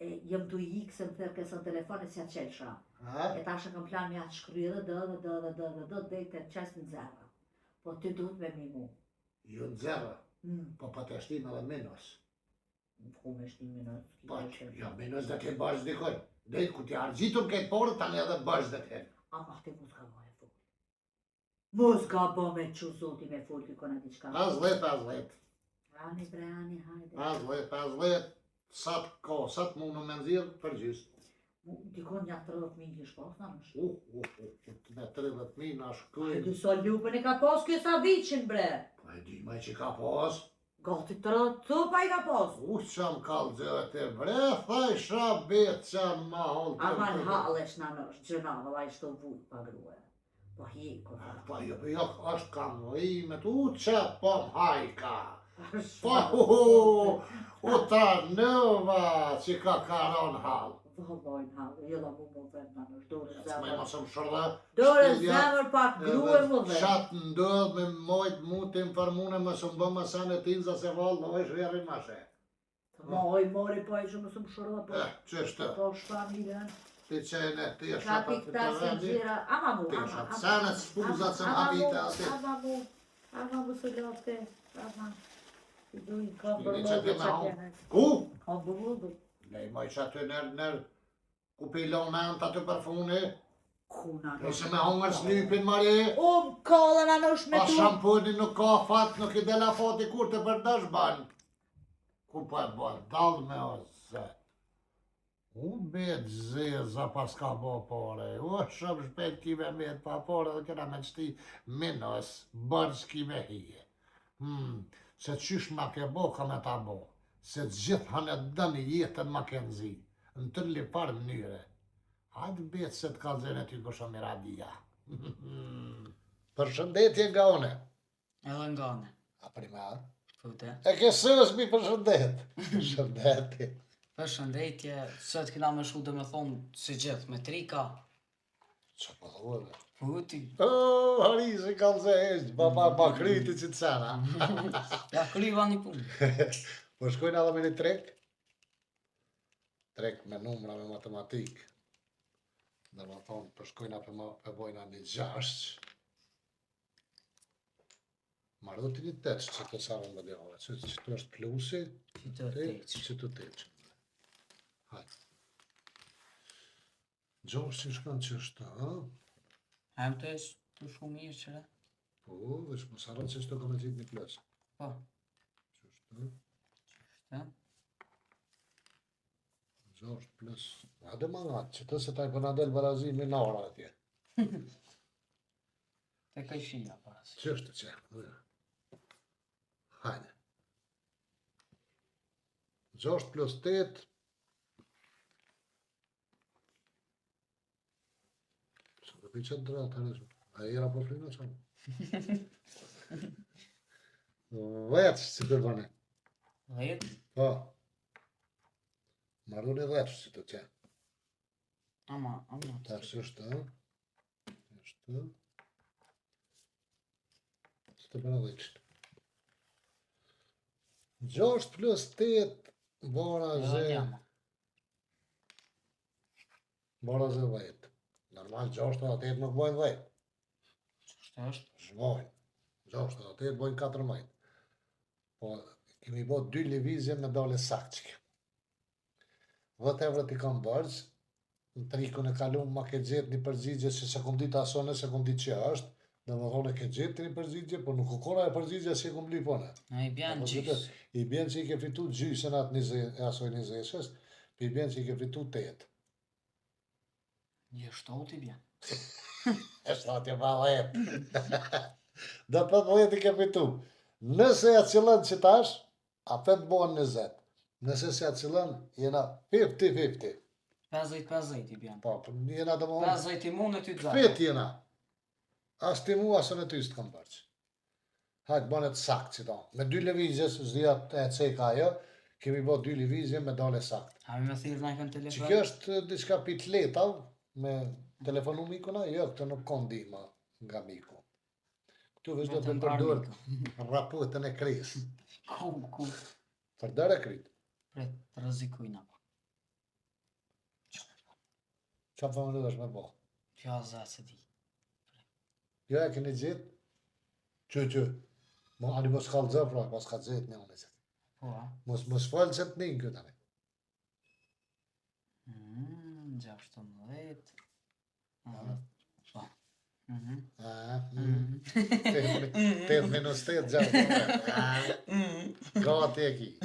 jem du i ikë se më thërë kësë në telefon e si atë qelsha. Ha? E tash e kam plan me atë shkry edhe dhe dhe të qes në zera. Po ty duhet me mimu. Jo në zera. Po pa të shtim edhe minus. Ku me shtimi në... Po, ja minus dhe të bashkë dikoj. Dhe ku ti argjitur këtë porë, tani edhe bashkë dhe të. Ama te mos ka bëhe full. Mos ka bë me që zoti me full t'i kona diqka. 50. Ani bre, ani, hajde. 50. Sa të ko, sa të mundu me nëzirë për gjysë. Dikon një 30.000 kish pas në nësh. Me 30.000 në E shkujnë. du so lupën e ka pas kjo sa vichin bre. Po e di me që ka pas. Gati 30 cupa i ka pas. Që më kalë gjëve të bre, thaj shrabet që më holë të Aman halesh në nësh, gjëna vëlla i shto vuj pa grue. Po hiko. Po jo, është kam ime të që po më hajka. Po u ta nëva që ka karon halë. Vëllojnë halë, jela mu më vend në nësh, dore Me zemër. mësëm shërda. Dore zemër pak grue më vend. Qatë ndodhë me mojt mu të informune më së më bëmë sa në tinza se valë në është vjerën ma she. Mori po e që më së më shërda po. Qështë? Po shfamilën. Ti që e ne, ti e Ka shapat pik të ta të si vendi. gjira, ama mu, Ti shatë sanët spuzat se më habite ati. ama mu së lafte, ama. I du i ka Shkini bërlogu që ti që me hon. kene. Ku? Ka bërlogu. Nej, moj që aty nërë, ku pilon e antë aty për funi. Kuna në. Nëse me hongër slypin, Mari. Kallën anosh me Pa tu. shampuni nuk ka fat, nuk i dela fati kur të përdash ban. Ku po e ban, dal me o zë. U bet zeza pas ka bo pare, u shumë shpet kime met pa pare dhe këna me qëti minus, bërës kime hije. Se qysh ma ke bo, ka me ta bo. Se gjithë hanë dëni jetën ma ke nëzi, në të lipar mënyre. Hajtë betë se të kalëzën e ty kësha miradia. Përshëndetje nga one. Edhe nga ne. A primar? Fute. E ke sës mi përshëndet. Përshëndetje. Përshëndetje, sot kena me shu dhe me thonë si gjithë me trika. Që po dhore? Futi. Hari se kam se heshtë, pa kryti që të sana. Ja kryva një punë. Po shkojnë edhe me një trek? Trek me numra, me matematik. Dhe më thonë, po shkojnë për bojna një 6. Marrë do t'i një 8 që të sarën më djave, që të është plusi, Që të teqë. që të 8. Hajde. Gjosh që shkanë që është, ha? Hem të është të shumë mirë qëre? Po, veç më sarën që është të kam e qitë një plus. Po. Që është, Shtë? 6 plus. Hajde më nga, që të se taj përna del barazimi në ora atje. Te kaj shia pas. Që është që? Hajde. 6 plus 8. Që të pi qëtë dra, të rëshë. A i era po flinë që? Veç, që të bëne. Dhejtë? Po. Marrë një veç, që të që. Ama. Ta është, ha? Është. Që të bëna veçtë. 6 plus 8 bora zë. Bora zë 10. Normal 6 dhe 8 nuk bojnë 10. Qështë është? Shmojnë. 6 dhe 8 bojnë 14. Po, kemi bo 2 lëvizje me dole sakçke. 10 euro t'i kam bargjë, në trikun e kalum ma ke gjetë një përgjigje që se kom ditë asone, se kom ditë që është, dhe më thonë e ke gjetë një përgjigje, por nuk u kona e përgjigje që i kom bli pone. A i bjen gjys. I bjen që i ke fitu gjysën atë e asoj 20-shës, i bjen që i ke fitu 8. Një 7 i bjen. E 7 e pa 10. Dhe 15 i ke fitu. Nëse e cilën që tash, a të bohen 20. Nëse se e cilën, jena 50-50. 50-50 i bjen. Po, jena dhe më 50 i mund e ty të zatë. Fit jena. As ti mua, asë në ty s'të kam bërqë. Hajtë banet sakt që ta. Me 2 lëvizje, s'dhja e ceka ajo, kemi bo 2 lëvizje me dale sakt. A mi me thirë në kënë Që telefon? kjo është diçka pitleta, me telefonu mikuna, jo, këtë nuk kon dima nga miku. Këtu veç do të përdor rapotën e kres. Ku? Përdor e krit. Pret, të rëzikujna. Qa për më në është me bo? Pja za se di. Jo e keni gjithë? Që. Mo, ani mos kallëzë, pra, mos ka gjithë një unë e gjithë. Po, a? Mos falë që të një në këtë anë. 16. Ah. Po. Mhm. 8 minus 8, 6. Gati e ki.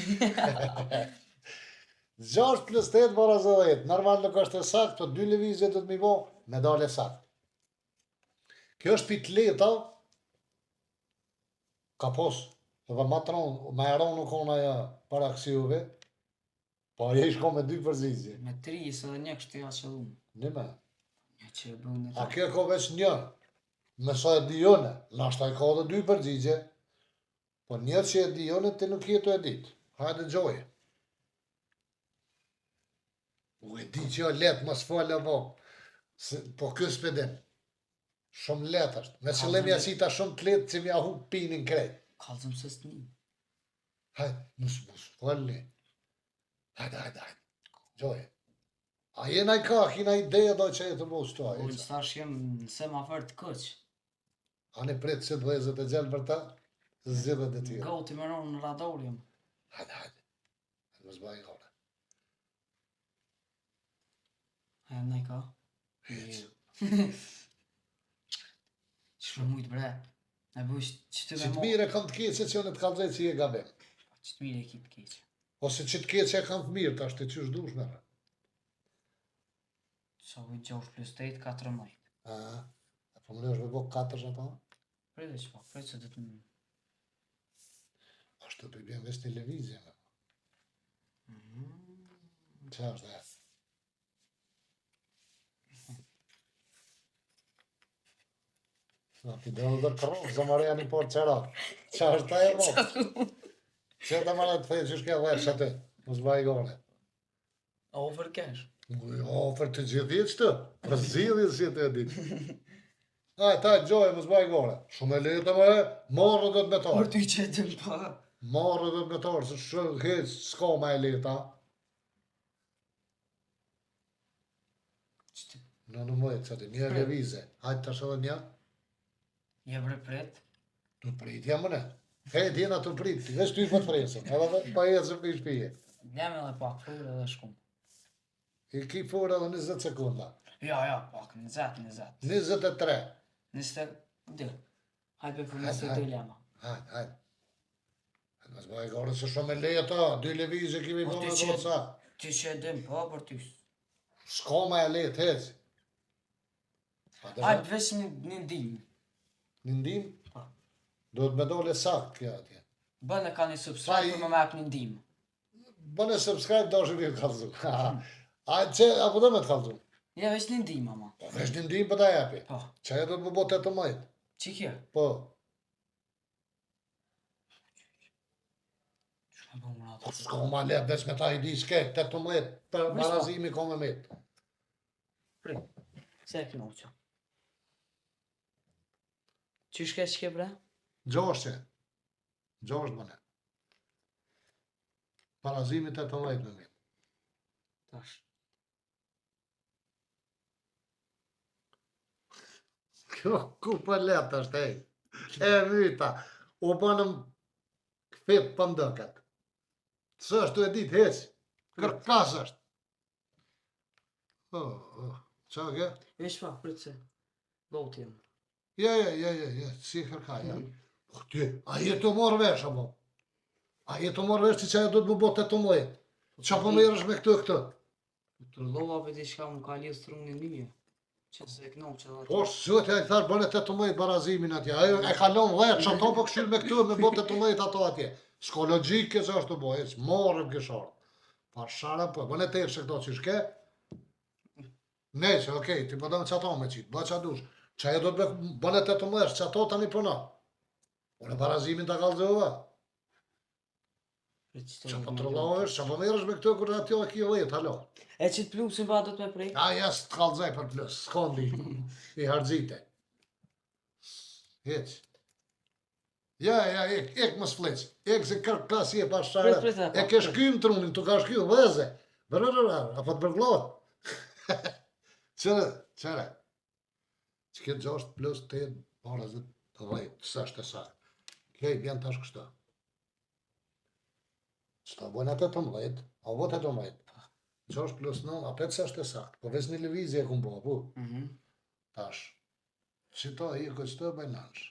6 plus 8 bara 10. Normal nuk është e sakt, po 2 lëvizje do të mi bo me dale sakt. Kjo është pitleta, ka pos, edhe matron, me eron nuk ona ja para kësiuve, po e shko me 2 përzizje. Me 3 se dhe një kështë ja që dhumë. Një me. Një që e bënë A kjo ka veç një, me sa e dijone, nashta i ka dhe 2 përgjigje, po një që e dijone ti nuk jetu e dit. Hajde gjoje. U e di që jo letë, mos falë abo, po kësë pëdin. Shumë letë është. Me qëllim jasita shumë të letë që mja hu pinin krejt. Kalzëm se së një. Hajde, mos falë. Hajde. Gjoje. A jena i ka, kina ideja do që e të mos të Unë stash jem në semafor të këq. A ne pretë që të vëjzët e gjelë për ta, zhjithet e tjera. Gati më ronë në radar jem. Hajde. Mos bëj gale. E në i ka. Që mujtë bre. E bëjsh që të Që me të mo. mire kam të keqe që unë të kalzaj që je gabim. Që të mire e ki të keqe. Ose që të keqe e kam të mirë, ta është të qysh dush me rë. Sa vëjt 6 plus 8, 14. Po më në është me bo 4 që ta? Prej dhe që pa, prej që dhe të më... Ashtë të i bjen vesh një levizje me. Që është e? Ti dhe dhe kërë, zëmërja një por qëra. Që është ta e mo? Që të mëra të fejë që shke dhe që aty, mos bëj gole. Over cash. Për të gjithit që të, për zhidhjet që të e ditë. Ta gjoj, mos bëj gole. Shumë e letë më e, marrë dhe të Por metarë. ty që të më pa. Marrë dhe të metarë, se shumë heq, s'ka ma e leta. Që të... Në mëjtë që të një revize. Hajtë të shë dhe një, Je bre pret. të pritja më ne. Hejt jena të prit, veç ty për të presën, edhe pa e zë për i shpije. Lem edhe pak furë edhe shkum. I ki furë edhe 20 sekunda. Ja, pak, 20. 23. 22. Hajde për 22 lema. Hajde. Nësë bëj gore se shumë e leta, 2 levizje kemi Po, bo ti me që- doca. Ti që e dim, po, për ty. S'ka ma e letë, hec. Hajde vesh një ndim. Në ndim, Po. do të me dole sakt kjo atje. Bënë ka një subscribe për më me apë një ndim. Bëne subscribe do është një kalzu. Apo do me të kalzu? Ja, vesh një ndim, ama. Po vesh një ndim për ta jepi. Po, Qaja do të më bo 18. që kje? Po, Që me bëmë në po ato? s'ka ma letë, veç me ta i di s'ke, 18, për Vesh barazimi ka me metë. Prej, se e kënë uqo. Që shke që ke bre? Gjosht bëne. Barazimi 18 me metë. Tash. Kjo ku për letë është, e myta, u bënëm këfit për ndëket. Së është të e ditë heq, kërkas është. Qa ke? Veç pak, prit se. Lotjen. Ja, si kërka, ja. Po ty, a je të morë vesh, apo? A je të morë vesh që e do të më bote të mojë? Qa po merësh me këtë e këtë? Të lova për diçka më ka lidhë strunin një. Që se kënon që Po, zëtë e thash bëne 18 barazimin atje. Ajo e kalon 10 që ato po këshyr me këtu me bote 18 ato atje. S'ko logjike që është të bojë, morëm këshorë. Pa shara po, bëne të që këto që shke? Nese, okej, ti po do me që ato me qitë, bë që dush. Që ajo do të bëne 18, që ato tani përna. Unë barazimin të kalzova. Që po të rëllohësh, që po merësh me këtu kërë atjo e kjo vetë, halo. E që të plusin ba do të me prej? Ja, jes të kalzaj për plus, s'kondi, i hardzite. Heq. Ja, ek më s'fleq, ek se kërë klasi e pashara, e ke shkym trunin, tu ka shkym, vëze. Bërërërar, apo të bërglohet. Qëre. Që këtë 6 plus 8, para 10, së është e sa. Kej, bjen tash kështu. Qëta bojnë atë 18, a vot 18. 6 plus 9, a 5 është e sakt. Po veç një levizje e kumbo, po. Tash. Qëta i këtë qëta bëjnë nënsh.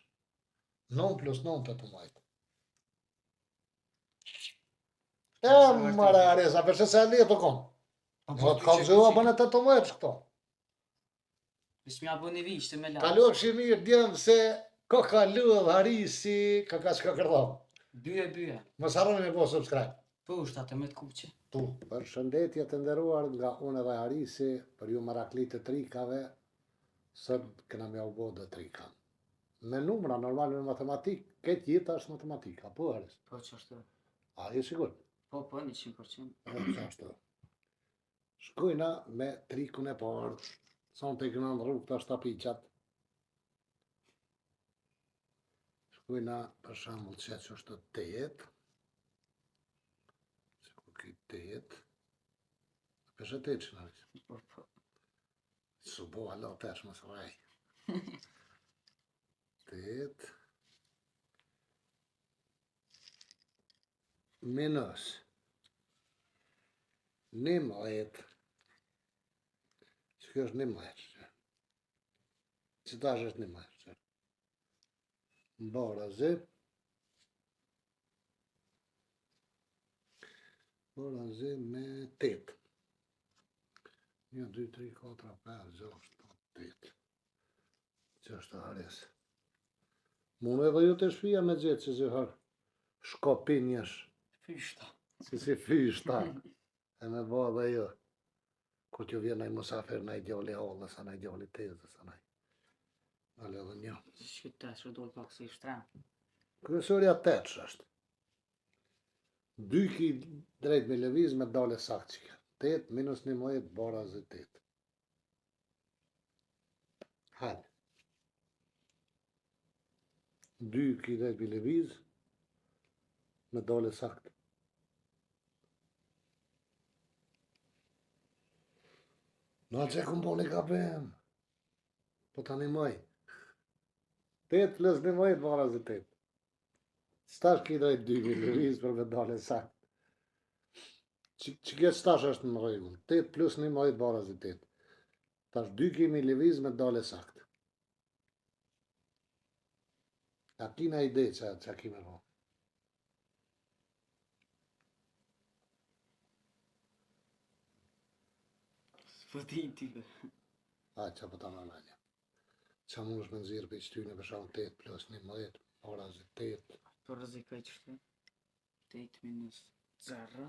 9 plus 9, 18. Mara Areza, përse se e le të kom. Po të kam zëva bënë 18 këto. Veç mja bë një vishë të me latë. Kalo që mirë djemë se ka kaluë harisi, ka shka kërdham. Byje. Mos harroni me po subscribe. Po është atë me të kuqe. Për shëndetje të nderuar nga unë dhe Harisi, për ju maraklit të trikave, sot këna me u bo dhe trika. Me numra, normal në matematik, këtë jetë është matematika, po Haris? Po që është? A, je sigur? Po, 100%. Që është? Shkojna me trikun e parë, son të këna në rrugë të shtapichat. Shkojna për shambull që është 8. Këtë 8. Peshe 8 që nërës. Po. Su bo, alo, tesh më së raj. 8. Minus 19. Që kjo është 19. Që tash është 19. Barazi. Barazi me 8. 1, 2, 3, 4, 5, 6, 7, 8. Që është Haris? Mune edhe ju të shpia me gjithë që që hërë shkopinjesh. Fyshta. Si fyshta. E me bo dhe ju. Kur t'ju vjen nëj musafir, nëj djoli hollë, sa nëj djoli tezë, sa nëj. Ale edhe një. Shkytë që dojnë pak si shtrem. Kryesorja 8 është. 2 ki drejt me lëviz me dale sakt që ka. 8 minus 11 barazi 8. Hajde. 2 ki drejt me lëviz me dale sakt. Në që e këmë bo një kapem. Po të animoj. 8 plus 11 barazi 8. Stash ki drejt 2 me lëviz për me dale sakt. Që kjo stash është në regull. 8 plus 11 barazi 8. Tash 2 kemi lëviz me dale sakt. A kina ide që kime po. Po ti tyve. A, që po ta në nënja. Qa mund është me nëzirë për i qëtyne për shumë 8 plus 11 barazi 8. Po rëzikaj që shte? 8 minus 0.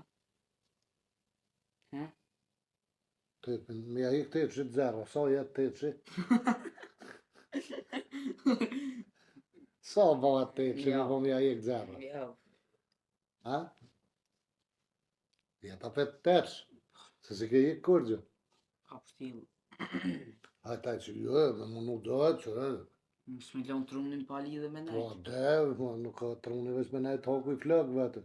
He? Me ja hik 8 që 0, sa jetë 8 që? Sa bëhat 8 që me po me ja hik 0? Ja. Ha? Jeta për 8, se si ke hik kur gjë? Ka pështilë. A taj që jo, me më nuk do që Mësë me lonë trunin pa lidhe me po nejtë. dhe, nuk ka truni veç me nejtë haku i flak vetë.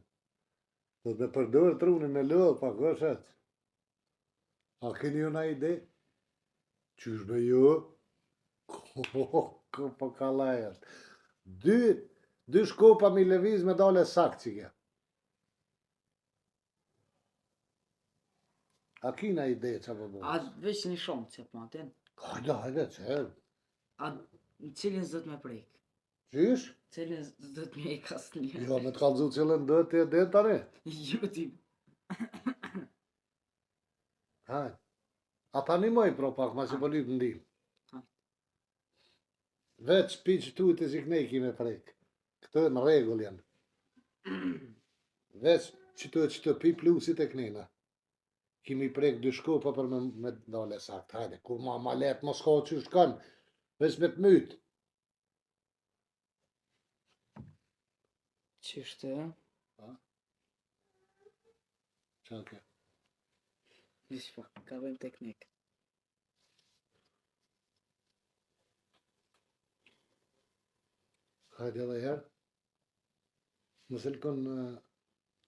Do të përdojrë trunin me lë, pa këshet. A keni ju na ide? Qysh me ju? Po kalaj është. 2 shkopa mi lëviz me dale sakt që ke. A kina ide që po A bëjës? veç një shumë që po atin? Hajde, që A në cilin s'do të me prek? Qysh? Cilin s'do të me ik asnjë? Jo, me të kalëzu cilën dhe të dhe tani. Jo ti. Hajde. A ta një moj pro pak, ma që po lypë ndim. Hajde. Veç pi që tu të ziknej kime prek. Këtë në regull janë. Veç që të pi plusit e knina. Kimi prek dy shkopa për me dole sakt. Hajde, kur ma let mos ka që shkan. Veç me të mytë. Qështë? Qa ke? Vish po, ka bëjmë teknik. Hajde edhe herë. Mëse lëkon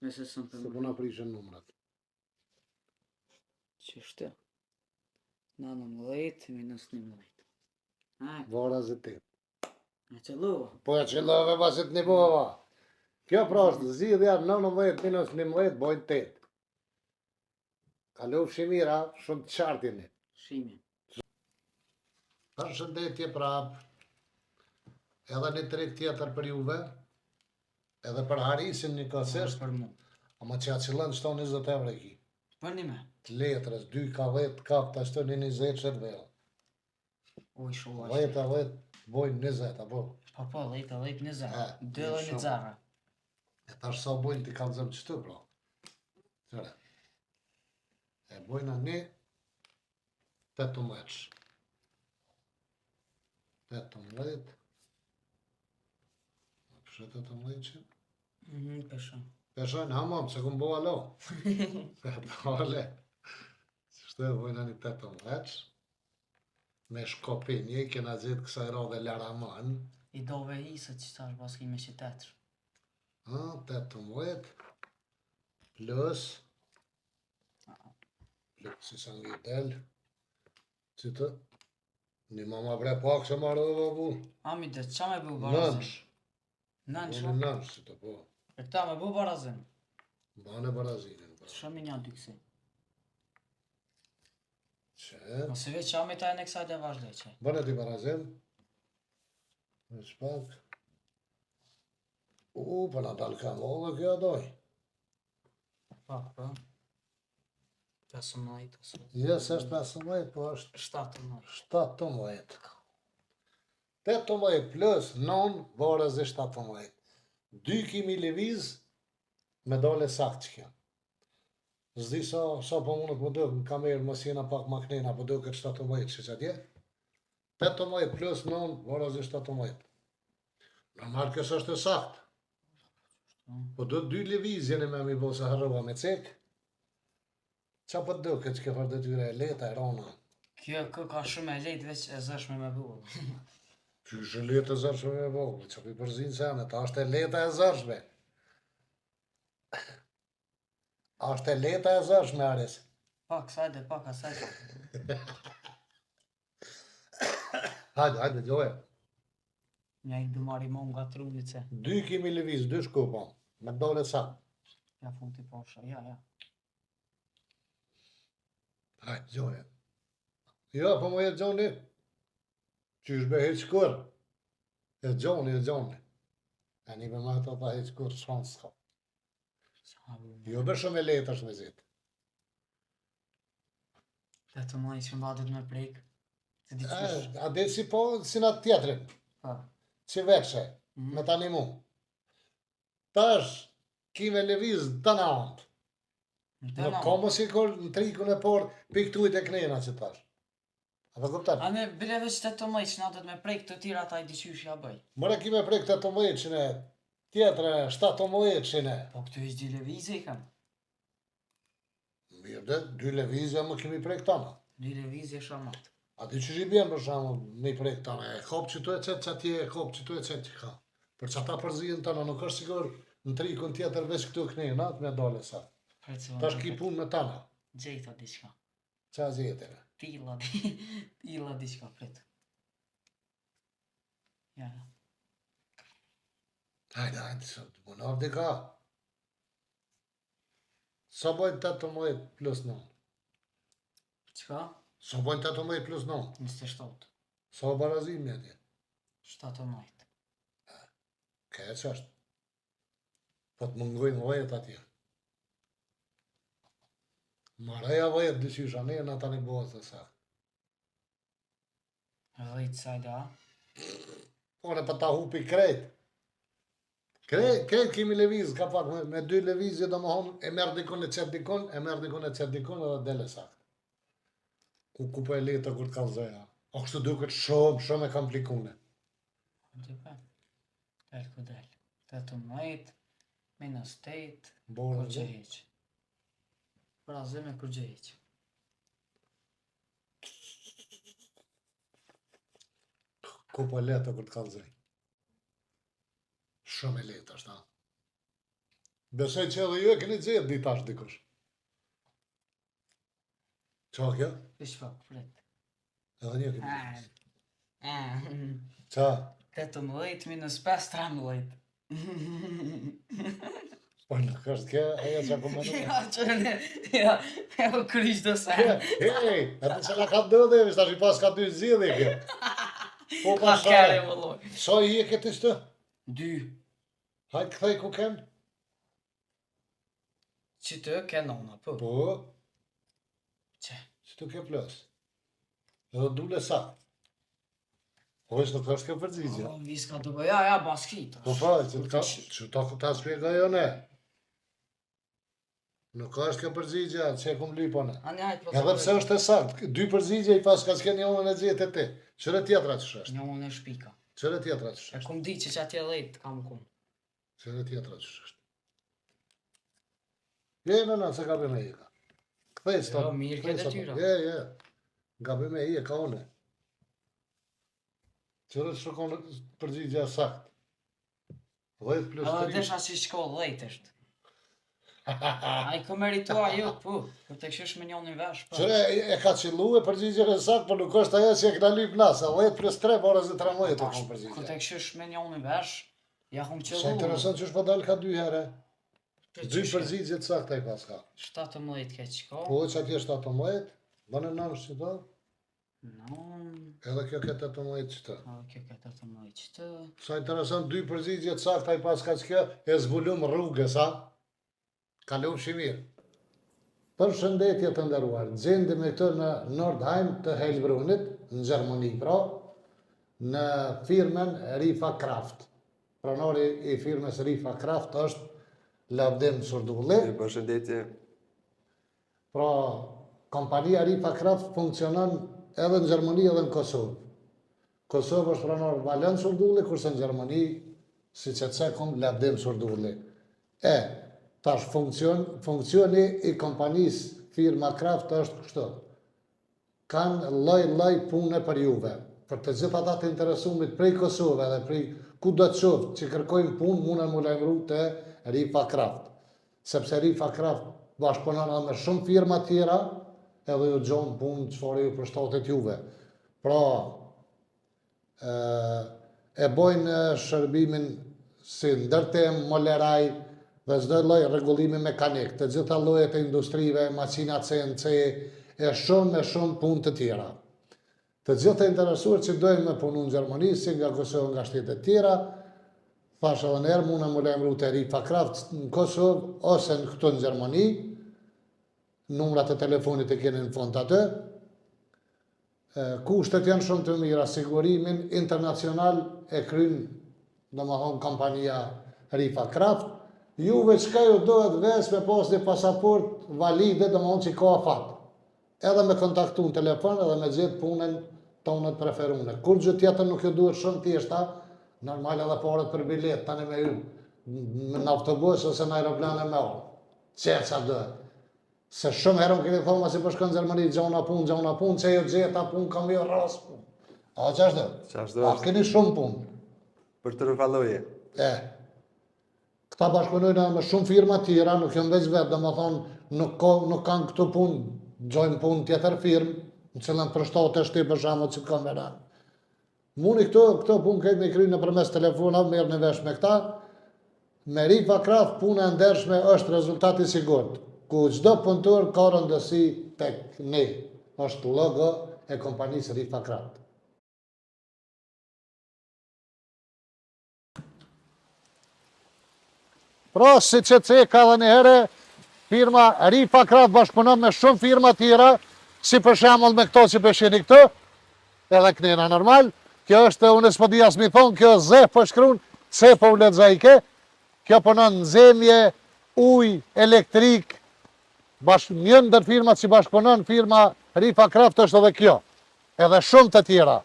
Nëse sëm se për po na prishën numrat. Qështë? 19 minus 11. Hajde, Vara zë ti. e qëllua. Po e qëllove pasit një bova. Kjo pra është zidhja 19 minus 11 bojnë 8. Kalov shimira, shumë të qartini. Shimi. Për shëndetje prap. Edhe një trik tjetër për juve. Edhe për harisin një kasesht. Për mu. Ama që qëllën qëto 20 evre ki. Për një me. Të letrës, 2 ka 10 kap, të ashtë një 20 qëtë vela. Oj, shumë. 10 a 10 bojnë 20, apo? Po, lejt, 20. Ha, 2 dhe një shumë. zara. E tash sa bojnë t'i kalëzëm qëtë, bro. Qëre. E bojnë një 18. 18. Pëshet 18 që? Peshën. Peshojnë hamam, se këmë bo alo. Dole. Qështë e bojnë një 18. Me shkopinje, kena gjithë kësaj rodhe laraman. I dove i se që tash pas kime që tetër. 18 plus si sa ngi del që të një mama bre pak që marrë dhe babu Ami dhe qa me bu barazin? nënsh Nënsh, unë nënsh që të po e këta me bu barazin? bane barazinin Shumë një dy kësi. që Ose veç qa me ta e në kësaj dhe vazhleqe. bane ti barazin në shpak për në dalë ka mo dhe kjo doj Pak, po. 15 ose jes është 15 po është 17. 17 18 plus 9 varës e 17 2 kimi leviz me dole sakt që kjo zdi sa po mundët më dëk në kamerë mos jena pak maknena po dëk e 17 që që atje 18 plus 9 varës e 17 normal kësë është e sakt po do 2 levizjeni me mi bo se harrova me cek qa po dëk e që ke farë dhe tyre e leta e rona Kjo ka shumë e lejt veç e zëshme me bu. që është letë e zërshme me vogë, që për përzinë se anë, ta është e leta e zërshme. Ashtë e leta e zërshme, Aris. Pak sajde, pak asajde. Hajde, gjohe. Nja i dumari mo nga trunice. 2 kimi lëviz, 2 shkupa, me dole sa. Ja futi posha, ja. Hajde, gjohe. Jo, po më jetë gjoni. Që është be heq kur. E gjoni. E një me ma të ta heq kur, shanë s'ka. Jo be shumë e letë është me zitë. Dhe të mëj që mbadet me prek. Se di qysh. A dhe si po, si në tjetërin, Pa. që vekshe, me të animu. Tash, kime lëviz të në antë. Në komo si kur në trikun e por, piktujt e knena që tash. A të kuptan? A ne bile veç të të mëj që na dhët me prek të tira ta i di qysh ja bëj. Mëre kime prek 18 tjetëre 17 Po këtu ishtë di levize i kam. Mirë dhe, 2 levizja më kemi prek tana. Di levize shamat. A di që shi bjen për shamë me prek tana, e hop që tu e qëtë që atje, e hop që tu e qëtë që ka. Për që ata përzijin tana, nuk është sigur në trikun tjetër veç këtu knena, atë me dole sa. Tash ki pun me tana. Gjejta diçka. Qa zjetëve? Tila diçka prit. Ja. Hajde, së të punar dika. Sa bojnë 18 plus 9? Qka? Sa bojnë 18 plus 9? 27. Sa barazimi atje? 17. Keq është. Po të mungojnë vajet atje. Maraja vajet dyshisha, ne në tani bëhet të sa. 10 sajda. Po në pa ta hupi krejt. Krejt kemi leviz, ka pak me 2 levizje do më honë, e merë dikon e qëtë dikon, edhe dele sakt. Ku po e letë kur të kalzoja. O kështu duket shumë e komplikune. Të pa. Del ku del. 18, minus 8, Borë kur që heq. Pra zeme kur që heq. Ku po letë kur të kalzoj. Shumë e letë është, ha. Besoj që edhe ju e keni gjithë ditash dikush. Qa kjo? Pish pak, flet. Edhe një keni gjithë. Ah. Qa? 18 minus 5, 13. Po nuk është kjo, aja që ku më nuk. Ja, që ne, ja, e u kryq do sa. Hej, atë që la ka do dhe, vishtë ashtë i pas ka 2 zhjidhe kjo. Po Ka pa kere share. vëlloj. Sa i e këtë ishte? 2. Hajtë këthej ku ken? Që të ke nona, po. Po, Që? që të ke plus. Edhe dule sa. Po ishtë nuk është kjo përgjigja. Oh, viska duke, ja, baskita. Po pa, që ta shpjega jo ne. Nuk është kjo përgjigja, që e kum lipone. Ani hajt po. Edhe pse është e saktë, 2 përgjigje i pas ka s'ke një onën e gjithë e ti. Qëre tjetra që është? Një unë e shpika. Qëre tjetra që E është? kum di që atje dhejt kam kum. Qëre tjetra që është? Në, se ka bëme i ka. Këthej s'ta. Jo, mirë ke detyra. Je. Nga bëme i e ka une. Qëre të shukon përgjigja saktë? 10 plus Edhe 3. desha si shkollë dhejt është. A i ku meritua ju, po. Kur të këshish me njën një vesh, po. Qëre e ka qilu e përgjigje e saktë, por nuk është ajo që e këna lyp nasa. 10 plus 3, borë zë 13 të kom Kur përgjigje. të këshish me njën një vesh, ja hum Sa qëllu. interesant që është pa dalë ka 2 herë. 2 përgjigje të sakta i pas ka. 17 ke qko. Po që atje 17, banë në nëmë që ta, Non. edhe kjo këtë 18 që ta. A kjo ke 18 që të. Sa interesant, 2 përgjigje të sakta i pas ka që kjo, e zbulum rrugës, ha? Kalum shimirë. Për shëndetje të ndëruar, gjendim e këtë në Nordheim të Heilbrunit, në Gjermani pra, në firmen Rifa Kraft. Pronori i firmes Rifa Kraft është Lavdim Surdulli. Përshëndetje. Pra, kompania Rifa Kraft funksionon edhe në Gjermani edhe në Kosovë. Kosovë është pronor Valen Surdulli, kurse në Gjermani, si që të sekund, Lavdim Surdulli. Tash funksioni i kompanisë firma Kraft është kështu. Kanë lloj pune për juve. Për të gjithë ata të interesumit prej Kosovë dhe prej ku do të qoftë që kërkojnë punë, mundën mu lajmëru të Rifa Kraft. Sepse Rifa Kraft bashkëpunon edhe me shumë firma tjera, edhe ju gjonë punë çfarë ju përshtatet juve. Pra, e bojnë shërbimin si ndërtem, moleraj, dhe çdo lloj rregullimi mekanik, të gjitha llojet e industrive, makina CNC, e shumë punë të tjera. Të gjithë të interesuar që dojnë me punu në Gjermani, si nga Kosovë, nga shtetet tjera, thash edhe nërë, muna më lajmëru të Rifa Kraft në Kosovë, ose në këtu në Gjermani, numrat e telefonit e keni në fund atë. Kushtet janë shumë të mira, sigurimin internacional e kryn, domethënë kompania Rifa Kraft. Juve qka ju dohet veç me pas një pasaport valide, domethënë që ka afat. Edhe me kontaktu në telefon edhe me gjithë punën tonët preferune. Kur gjë tjetër nuk ju duhet shumë tjeshta, normal edhe paret për bilet, tani me ju në autobus ose në aeroplane me orë. Qeqa duhet. Se shumë herën keni thoma si përshkën në Gjermani, gjona punë, që ju gjeta punë, kam jo ras punë. A që është dhe? A keni shumë punë. Për të rëfalloje. Këta bashkëpunojnë me shumë firma tjera, nuk jënë veç vetë, dhe më thonë nuk kanë këtu punë, gjojnë punë tjetër firmë, në cilën përshtatë e shti për shamë që të kanë vena. Muni këto punë këtë me kry në përmes telefona, merë në vesh me këta, me Rifa Kraft punë e ndershme është rezultati sigurt, ku gjdo punëtor ka rëndësi tek ne. është logo e kompanisë Rifa Kraft. Pra, si që ka dhe një herë, firma Rifa Kraft bashkëpunon me shumë firma tjera, si për shembull me këto që peshini këtu, edhe knena normal. Kjo është, unë s'po di as mi thonë, kjo zeh po shkruan, se po u lexojke. Kjo punon zemje, ujë, elektrik, një ndër firmat që bashkëpunon firma Rifa Kraft është edhe kjo, edhe shumë të tjera.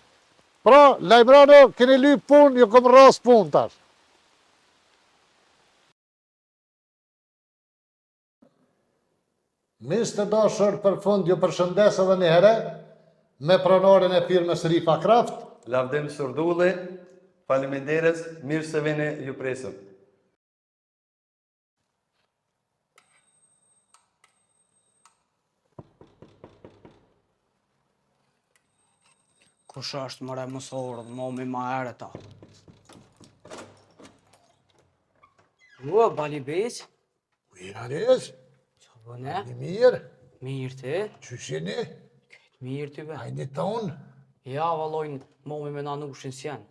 Pra, lajmërano, keni lyp punë, ju kom ras punë tash. Mis të dashur, për fund ju përshëndes edhe një herë me pronarin e firmës Rifa Kraft. Lavdim Surdulli, faleminderes, mirë se vini ju presim. Kush është mëre mësorë dhe momi ma ere ta? Ua, Bali Beq? Ujërares, Qa bëne? një mirë, Mirë ti? qyshini, Mirë ty be? ajni tonë, Ja, valojnë momi me nanushin s'jen.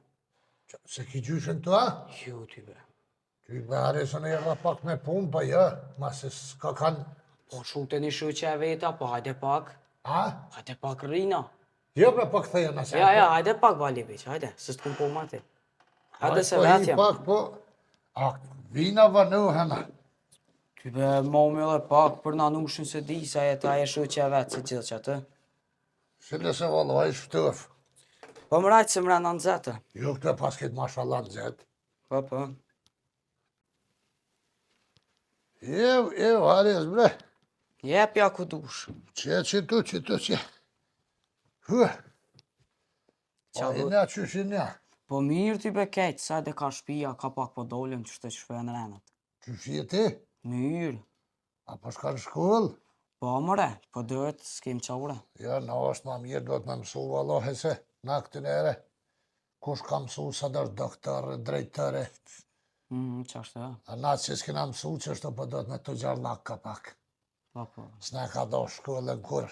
se ki gjyshën të a? Ju ty be. Ty me aresën e jera pak me punë, pa ja, ma se s'ka kanë, Po shute një shuqe e veta, po hajde pak. a? Hajde pak rina. Jo me pak thëja nëse. Ja, hajde pak Bali Beq, hajde. Se s'kum po ma ti. Hajde se vetë jam. Pak po, a, vina vënuhena. Ty be momi edhe pak për nanushin se di, sa jetë aje shuqe e vetë se gjithë që atë. Se nëse valoj shtëf. Po më rajtë se më rana në zetë. Jo këtë pas këtë mashallah në zetë. Po. Ares bre. Jepja ku dush. Që tu. Huh. Qa Pa du- ina qyshinja. Po mirë ty be kejtë, sa dhe ka shpia, ka pak po dolem që shtë që shfejnë renët. Qyshi ti? Mirë. A po shka në shkollë? Po mëre, po dëhet, s'kem qaure. Ja, në është ma mirë, do të me mësu valohi se në këtë nere. Kush ka mësu sa dërë doktor, drejtëre. Qashtë e? A na që s'kina mësu që është po do të me të gjarlak ka pak. Po. S'ne ka do shkollën kur.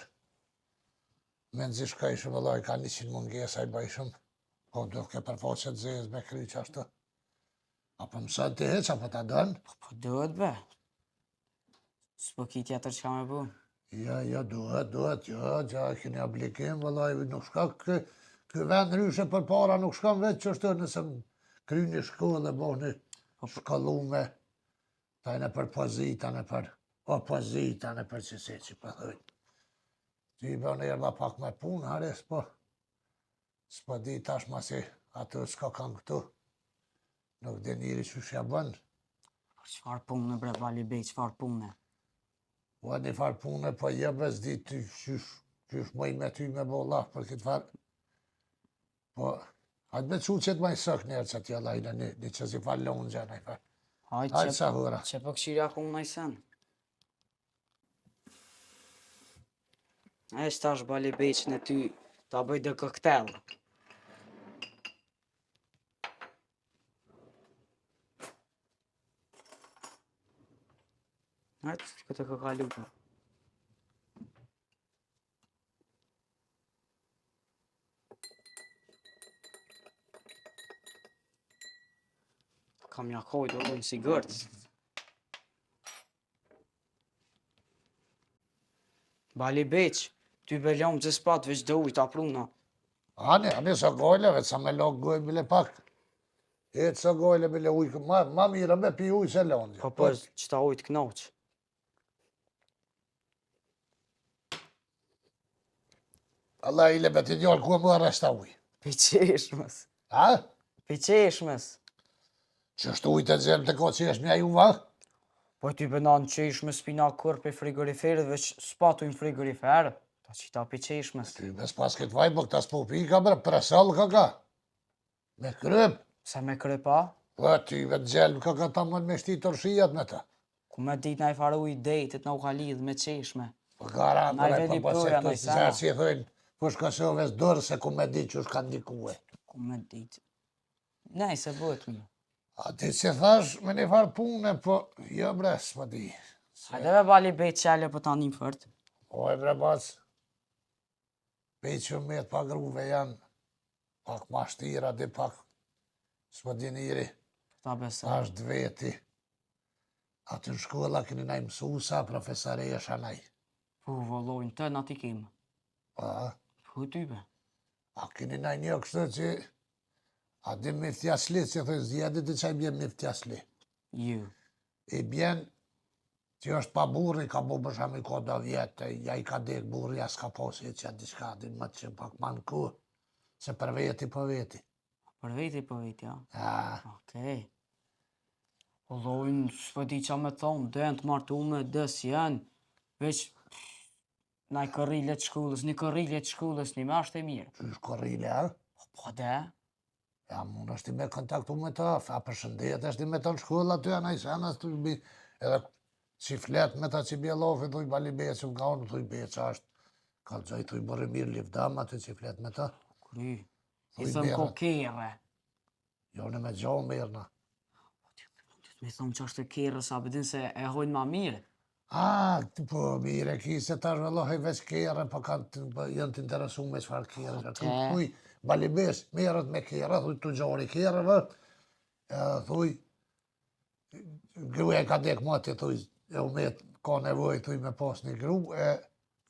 Me nëzi shkajshëm e loj ka 100 mungesa i bëjshëm. Po do ke përfaqet zez me kry që ashtu. Apo mësën ti heq, apo ta dënë? Po dëhet be. S'po ki tjetër që ka me bu. Ja, duhet, ja, keni oblikim, vëllaj, nuk shka kë vend ryshe për para, nuk shka vetë që është nëse më kry një shkollë, bohni shkollume, tajnë për pozitane, për opozitane, për qëse që përdojnë. Ti i bërë njerë pak me punë, hares, po, s'po di tash ma si atë s'ka kanë këtu, nuk dhe njëri që shja bënë. Qfar punë bre Bali Beq, qfar punë? Po një farë punë, po jebës di ty qysh mëj me ty me bolla për këtë farë. Po, hajtë me që qëtë maj sëk njerë që t'ja lajnë një që si falë unë gjenë, farë. Hajtë sa hura. Që po këshirja ku unë sen. E shtash Bali Beq në ty, ta bëj dhe koktel. Hajtë, këtë ka kalu për. Kam jakoj, do dojnë sigurt. Bali Beq, ty be lom që s'pat veç do ujt apruna. Ani sa gojle, vetë sa me lokë gojle bile pak. Etë sa gojle bile ujkë, ma mira me pi ujë se lonë. Po, që ta ujt knoq. Allah i le me t'i njërë ku më arresta ujë. Pi qeshmës. Ha? Pi qeshmës. Që është ujë të gjemë të ko që është mja ju va? Po ty bëna në qeshmës pina kër për frigoriferët, veç s'patu në frigoriferë. Ta qita pi qeshmës. Ty mes pas këtë vaj, më këta s'po pika, bre, presall ka. Me kryp. Se me krypa, Po, ty vetë gjelmë ka ta mën me shti tërshijat me ta. ku me dit na i faru i dejtit, na u ka lidh me qeshme. Po gara, Na i bre, vedi po se përja, këtu na i sana. zërë si thujnë, po shkasove s'dorë se ku me di që shka ndikue. Ku me dit. Nej, se bëhet mi. A ti që thash me një farë pune, po, jo bre, s'ma di. Hajde be Bali Beq qele për ta një fërt. Oj bre, bas, 15 pa gruve janë pak ma shtira, di pak s'po diniri, Ta besoj. ashtë veti. Aty në shkolla keni naj mësusa, profesoresha naj. Po, vallojnë të në ati kemë. Pa, Po, ty be. a keni naj një kështu që a di miftjasli, që thoi zjedit i qaj bjen miftjasli. Ju. I bjen që është pa burri, ka bu bësham i ko do vjetë, ja i ka dek burri, ja s'ka posi që diçka, din më që pak ma në ku, se për veti po veti. Për veti, ja. Ja, Okej. Vallojnë, s'po di qa me thonë, dënë të martume, dës janë, veç naj kërile të shkullës, një kërile të shkullës, një me ashtë e mirë. që është korrile, ha? Po, de? Ja, mund është i me kontaktu me ta, a përshëndet është i me ta në shkolla aty, anaj senas të bi, edhe që flet me ta që bjelofi, thuj bali beqëm, ka unë thuj beqa është, ka të gjaj thuj bërë mirë livdam aty që flet me ta. Kry. I Thuj thëmë merë. kokere. Jo në me gjohë mirëna. Me thëmë që është e kere, sa bedin se e hojnë ma mirë. A, po, mire, ki se ta zhvellohej veç kere, po janë të interesu me qëfar kere. Thuj, bali beq, merët me kere, thuj të gjori kereve, thuj, gruja ka dek mati, thuj, e umet, ka nevoj, thuj, me pas një gru, e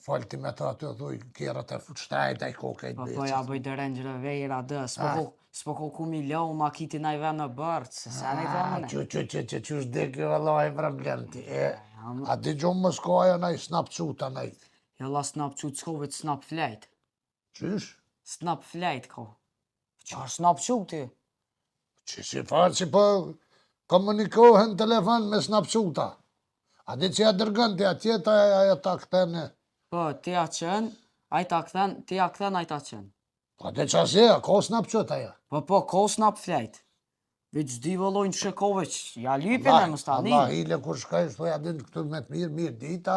falti me ta të thuj, kerët e shtajt e koke i Po, beqës. po, ja bëj të rengjëre vejra dë, s'po ko ku mi lau, ma kiti na i ven në bërtë, se sa ne thonë ne. Që është dek jo Allah e problem ti. A di gjumë më s'kaja nej, snapquta nej. Ja la snap qut s'kove të snap flejt. Qysh? Snap flejt ko. Qa është snap quti? Që si farë që po komunikohen telefon me snapquta. A di që ja dërgën të atje, aja ta këtene. Po, ti a qënë, a i ta këthen, ti a këthen, a i ta qënë. Pa di që asje, ka snapquta ja. Po, ko snap flejt. Veç di vëllojnë që shekove që ja lypin e më stani. Allah hile kur shkaj, shto ja din këtu me të mirë dita,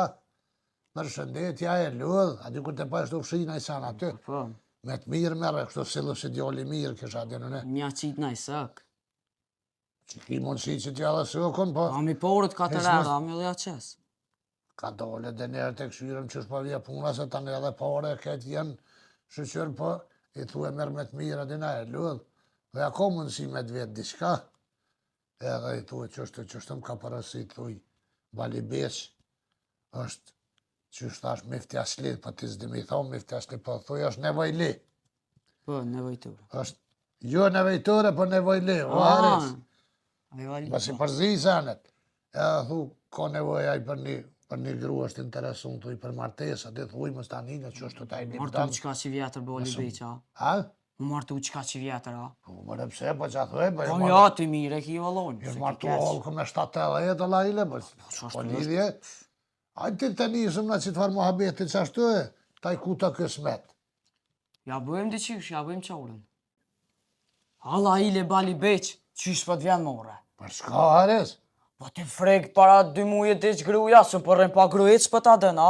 për shëndetja e lëdh, a di kur të pa shtu fshina i sana aty. Po, Me të mirë merë, kështu silu si djoli mirë, kisha din në. mja qit na i sëk. Që ki mundësi që t'ja dhe sëkon, po A mi porët ka të Ecë mos- rrë, a mi lja qes. ka dole dhe njerë të këshyrëm që shpa vje puna, se tani edhe pare, këtë jenë shëqër, po i thu e merë me të mirë, adina e lëdh, dhe ako mundësi me të vetë diçka, edhe i thu e qështë më ka përësit, thuj, bali beq, është, që është thash miftjasli, po ti s'di mi thonë miftjasli, po thuj është nevojli, Po, nevojtur. është, jo nevojtore, po nevojli, o hares. Basi përzi sanet, edhe thu, ka nevoj aj për një gru është interesun, thuj për martesa, dhe thuj më stanine që është të taj një Martu vdam. qka që vjetër boli beqa. Ha? Më martu qka që vjetër, a. Po më pse, po që a thuj, po Po ja, ti mire ki vëllojnë. jështë martu olë me 7-8 la ile, po është lidhje. A ti të njësëm në që të farë muhabeti që ashtu e, taj ku të kësmet. Ja bëjmë diqysh, ja bëjmë qorën. Hala ile bali beq, qysh për të vjen more. Për shka hares? Po ti frekt para 2 muje të që gruja, së përrejnë pa grujit që për ta dëna.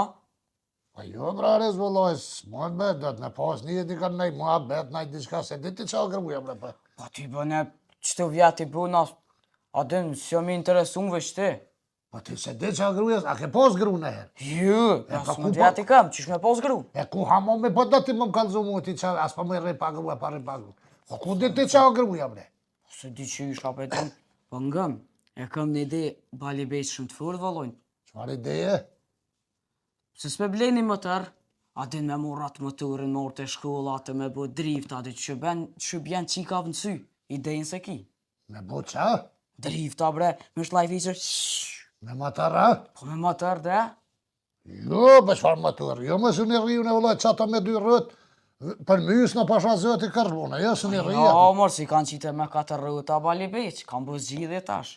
Po jo, brares, vëlloj, s'mon me, do të me pas një dikar nej muhabet, nej diçka, se di ti qa gruja, bre, po. Po ti bëne, qëtë vjeti bëna, a dënë, si jam i interesun veç ti. Po ti se di qa gruja, a ke pas gru në herë? Ju, pa pas ku më po- vjeti kam, qysh me pos gru. E ku hamo me, po do ti më kalzu mu ti qa, as pa më rrej pa gru, pa rrej pa gru. Po ku di ti qa gruja, bre? Se di qysh, a petën, po ngëm, e kam një ide bali beq shumë të furë vëllojnë. Qfar ideje? Se s'me bleni më tërë, a din me morrat motorin, morë të shkolla, të me bo drift, a di që bjen qika vë në sy, idejnë se ki. Me bu qa? Drifta bre, me shlaj fiqër, Me matara? po me motor dhe, Jo, be qfar matur, jo më së një riju në vëllaj qata me 2 rrët, për mys në pasha zëti karbone, jo së një riju. jo, mor, si kanë qite me 4 rruta bali beq, kam bo zgjidhje tash.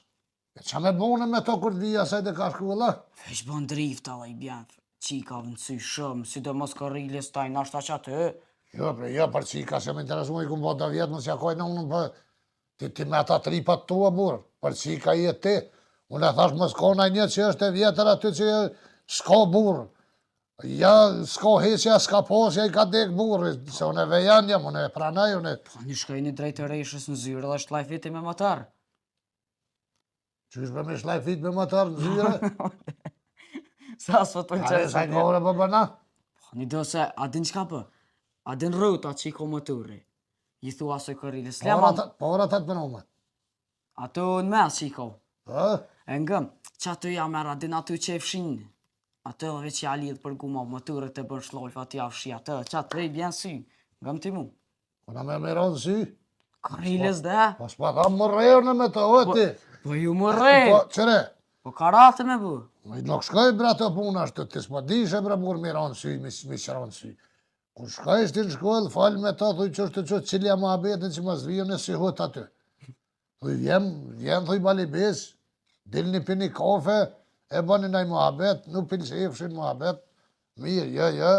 Qa me bune me to kur dhja saj dhe ka shkolla? Veç bon drifta dhe i bjen, qika vë në sy shumë, si do mos korrilis taj, nashta që atë, Jo, bre, jo, për qika se më interesu i kumë bota vjetë, mësja kojnë unë për ti me ata tripat tua burë, për qika i e ti. Unë e thash mos kona një që është e vjetër aty që s'ka burë. Ja, s'ka heqja, s'ka posja, i ka dek burë, se unë e vejan jam, unë e pranaj, unë e... po një shkojni drejt të rejshës në zyrë dhe shlaj fiti me motor. Qysh për me shlaj fit me motor në zyre? Sa s'po të Are, pëlqej sa se kore për bëna? një do se, a din qka për? A din rruta që i ko motori. I thua se kërili. Sleman, Por ata të bënomet. ato në mes që i ko. Ha? E ngëm, që ato ja mera, din ato që e fshin. Ato edhe veç ja lidh për guma motorët e bën shlojf, aty ja fshi ato. Që atë prej bjen sy. Ngëm ti mu. Kona me miron sy. Kërriles dhe. Pas pa tha më rejën me të oti. Po ju më re. Po, qëre? Po karate me bu. Nuk shkoj bre të puna ashtu, ti s'po dishe bre mur miron sy, mi shron sy. Kur shkoj shti në shkollë, fal me ta, thuj që është të qëtë cilja ma abetin që mas vijën e si hot aty. Thuj vjen, thuj balibis, dilni pini kafe, e bani naj muhabet, nuk pilsi efshin muhabet, mirë,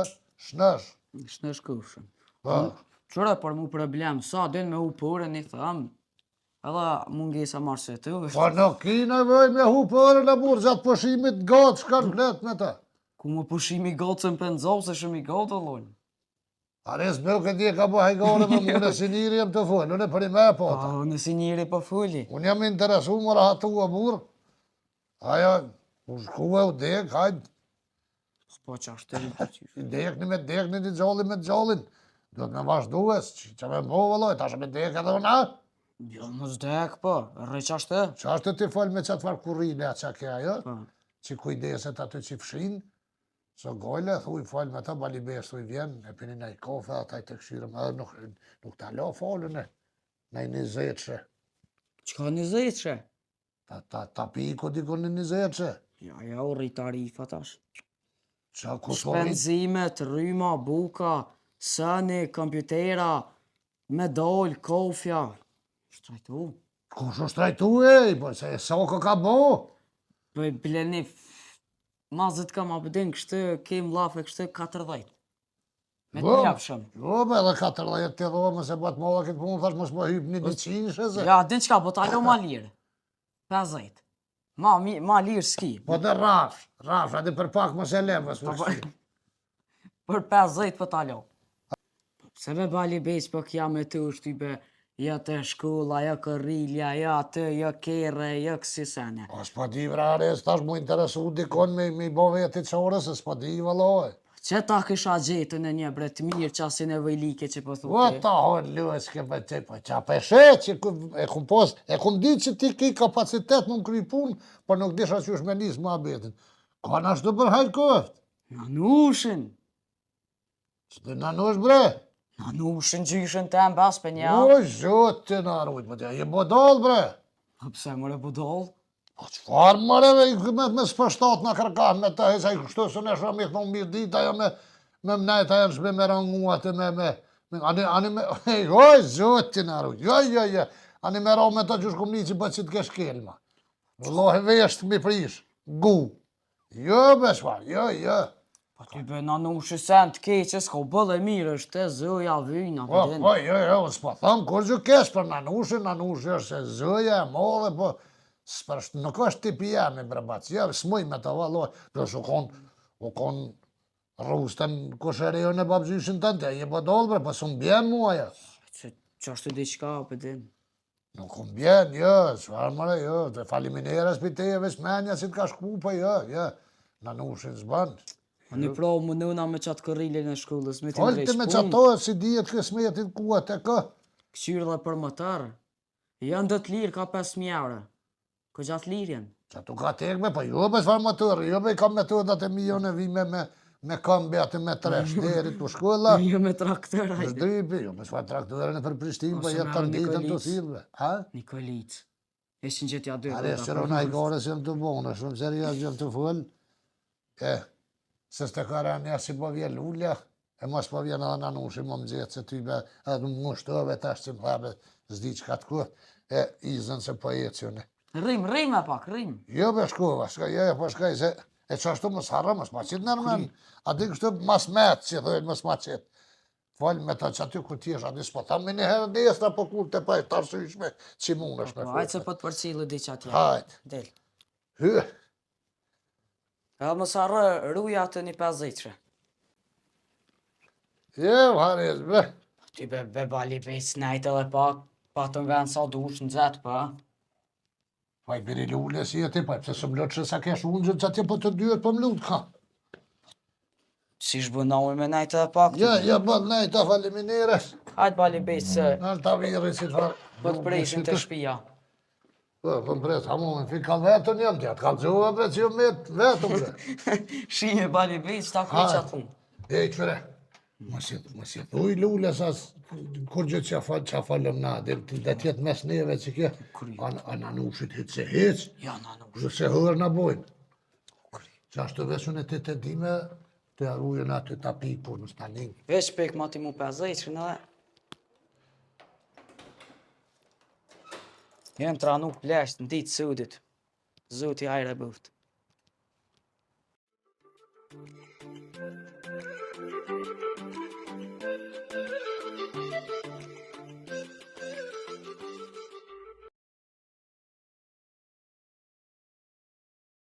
shnesh. Shnë shkushën. Po, Qëre për mu problem, sa din me upore një thëmë, edhe mungesa marë se të po nuk ki nevoj me hu përën e burë gjatë pushimit gatë, shkan flet me ta. ku më pushimi gotën për nëzohë se shumë i gotë lojnë. Ares me këtë ka bo hajgore me mune si njëri jem të full, unë e për i me po ta. Po, nësi njëri për fulli. Unë jam interesu më rahatu e burë, aja, u shkue u dek, hajtë, Po që ashtë të rritë. dekni me dekni, di gjallin me gjallin. Duhet me vazhdues, që me bo vëlloj, ta shë me dek edhe una. Jo, mos dek, po, rrë që ashtë. Që ashtë ti fol me qatë farë kurine atë që kja, jo? Po, Që kujdeset aty që fshin, so gojle, thuj fol me ta, balibes, thuj vjen, e pini nej kofe, ata i të këshirëm, edhe nuk ta lo folën e, nej një zetëshe. që ka një zëjtëshe? Ta piko dikon një zetëshe. Ja, u rritë tarifa tash. Qa ku po rrit? Shpenzimet, rryma, buka, sëni, kompjutera, medal, kofja. Shtrajtu. Ku shu shtrajtu e, po se sa ka bo? Po i bleni, mazët kam abedin kështë, kem lafe kështë 40. Me të Po. mjafshëm. Jo, be edhe 14 të dhomë, se bat molla këtë punë, thash mos më hyp një diqinshë, se. Ja, din qka, po t'alo ma lirë. 50. Ma lirë s'ki. Po të rafsh, adi për pak mos e levës, Po, më po, shqy. Për 50 po t'alo. Se be bali bejq po kja me të ushtu be, ja të shkolla, ja kërilja, ja të, ja kere, ja kësi sene. Po s'po di vrares, tash mu interesu dikon me i bo veti qore, se s'po di vëlloj. Që ta kësha gjetën e një bre të mirë qasin e vëjlike që po O thuke. ta hon lues ke për te, po qa peshe, që e kum pos, e kum di që ti ki kapacitet më më kry pun, po nuk disha që është me njës më abetin. Ka në ashtu për hajt koft, Në nushin. që të në nush bre. Në nushin gjyshën të më bas për një. O, zot të në arrujt, po të je bodol bre. Po pse mëre budol? Po qëfar mëre me s'pështat në kërkat me të hesa i kështu së në shumë i këmë mirë dita jo me mnajta janë shbe me ranguat ani me, oj, zotin arrujt, jo, ani me ra me të gjush këmë një që bëtë që të kesh kelma. Vëllohi vesht mi prish, gu. Jo, beshfar, jo. Po ty be në nushi sen të keqës, ko bëllë e mirë është të zëja vyjna. Po, jo, s'po thëmë, kur gjë kesh për nanushi është se zëja e modhe, po, nuk është tipi jemi, brebac, s'muj me të valoj, përës u kon rustën kosherejën e babgjyshin të të, je bodol, bre, po s'un bjen muaja. Që është të diqka, për din. Nuk un bjen, jo, s'far mëre, jo, të falimineres për te, veç menja si t'ka shku, po jo, nanushin s'ban. Po një pro më nëna me qatë kërilin e shkollës, me ti Folti ndrejsh me pun, qato, si dijet kësmetit kuat e kë. këshyrë dhe për mëtar. Janë dhe të lirë, ka 5.000 euro. Ko gjatë lirjen. Qa tu ka tekme, po jo be s'far motor, jo be kam metodat e milion e vi me këmbe atë me tresh, deri të shkolla. Jo me traktor, Është hajde. dripi, jo me s'far traktorën e për Prishtinë, po Ose jetë të merë nditën të Nikolic. thirve. Ha? Nikolic. Eshin gjetja 2. Are shëro na i gore se jem të bone, shumë serios jem të full. Se s'te kara nja si po vje lullja, e mos po vjen edhe nanushi më më gjetë, se ty be edhe më mushtove tash që më thabe zdi që ka të kohë, izën se po ecjone. Rim e pak, rim. Jo be shkova, po shkaj se e qashtu më s'harra, më s'ma qitë nërmen. A di kështu mas metë që thojnë më s'ma qitë. Falë me ta që aty ku t'jesh, a di s'po thamë një herë destra, po kur të pa e tarsyshme që mund është me Po, hajtë se fërë. po të përcilë di që atje. Hajtë. Del. Hyh. Edhe më sarë ruja të një 50. Jo, hares, bre. Ty be bali pejtë snajtë edhe pak, pa të në vend sa dush në zetë, pa. Pa i biri lullë si e ti, pa pëse së më lutë që sa kesh unë gjëtë që atje po të dyët po më lutë ka. Si shbënoj me najtë e pak. Ja, bët nejta faleminderes. Hajtë bali bejtë se Nalë ta viri si të farë. po të prejshin të shpia. Po më pres, ha mu, në fikal vetën jam, tja të kalëgjohë, bre, që ju me vetën, bre. Shije bali bejtë, s'ta kuj që atëm. E, qëre, më si thuj lule sa kur gjë që falem na, dhe tjetë mes neve që kjo, a nushit hitë se hitë, Ja, nanu. ju se hërë na bojnë. Që ashtë të vesun e të dime, të arrujën aty ta pipo në Stalin. Veç pek ma ti mu pezej, që në dhe. Jem të ranu plesht në ditë sudit. Zuti ajre bëft.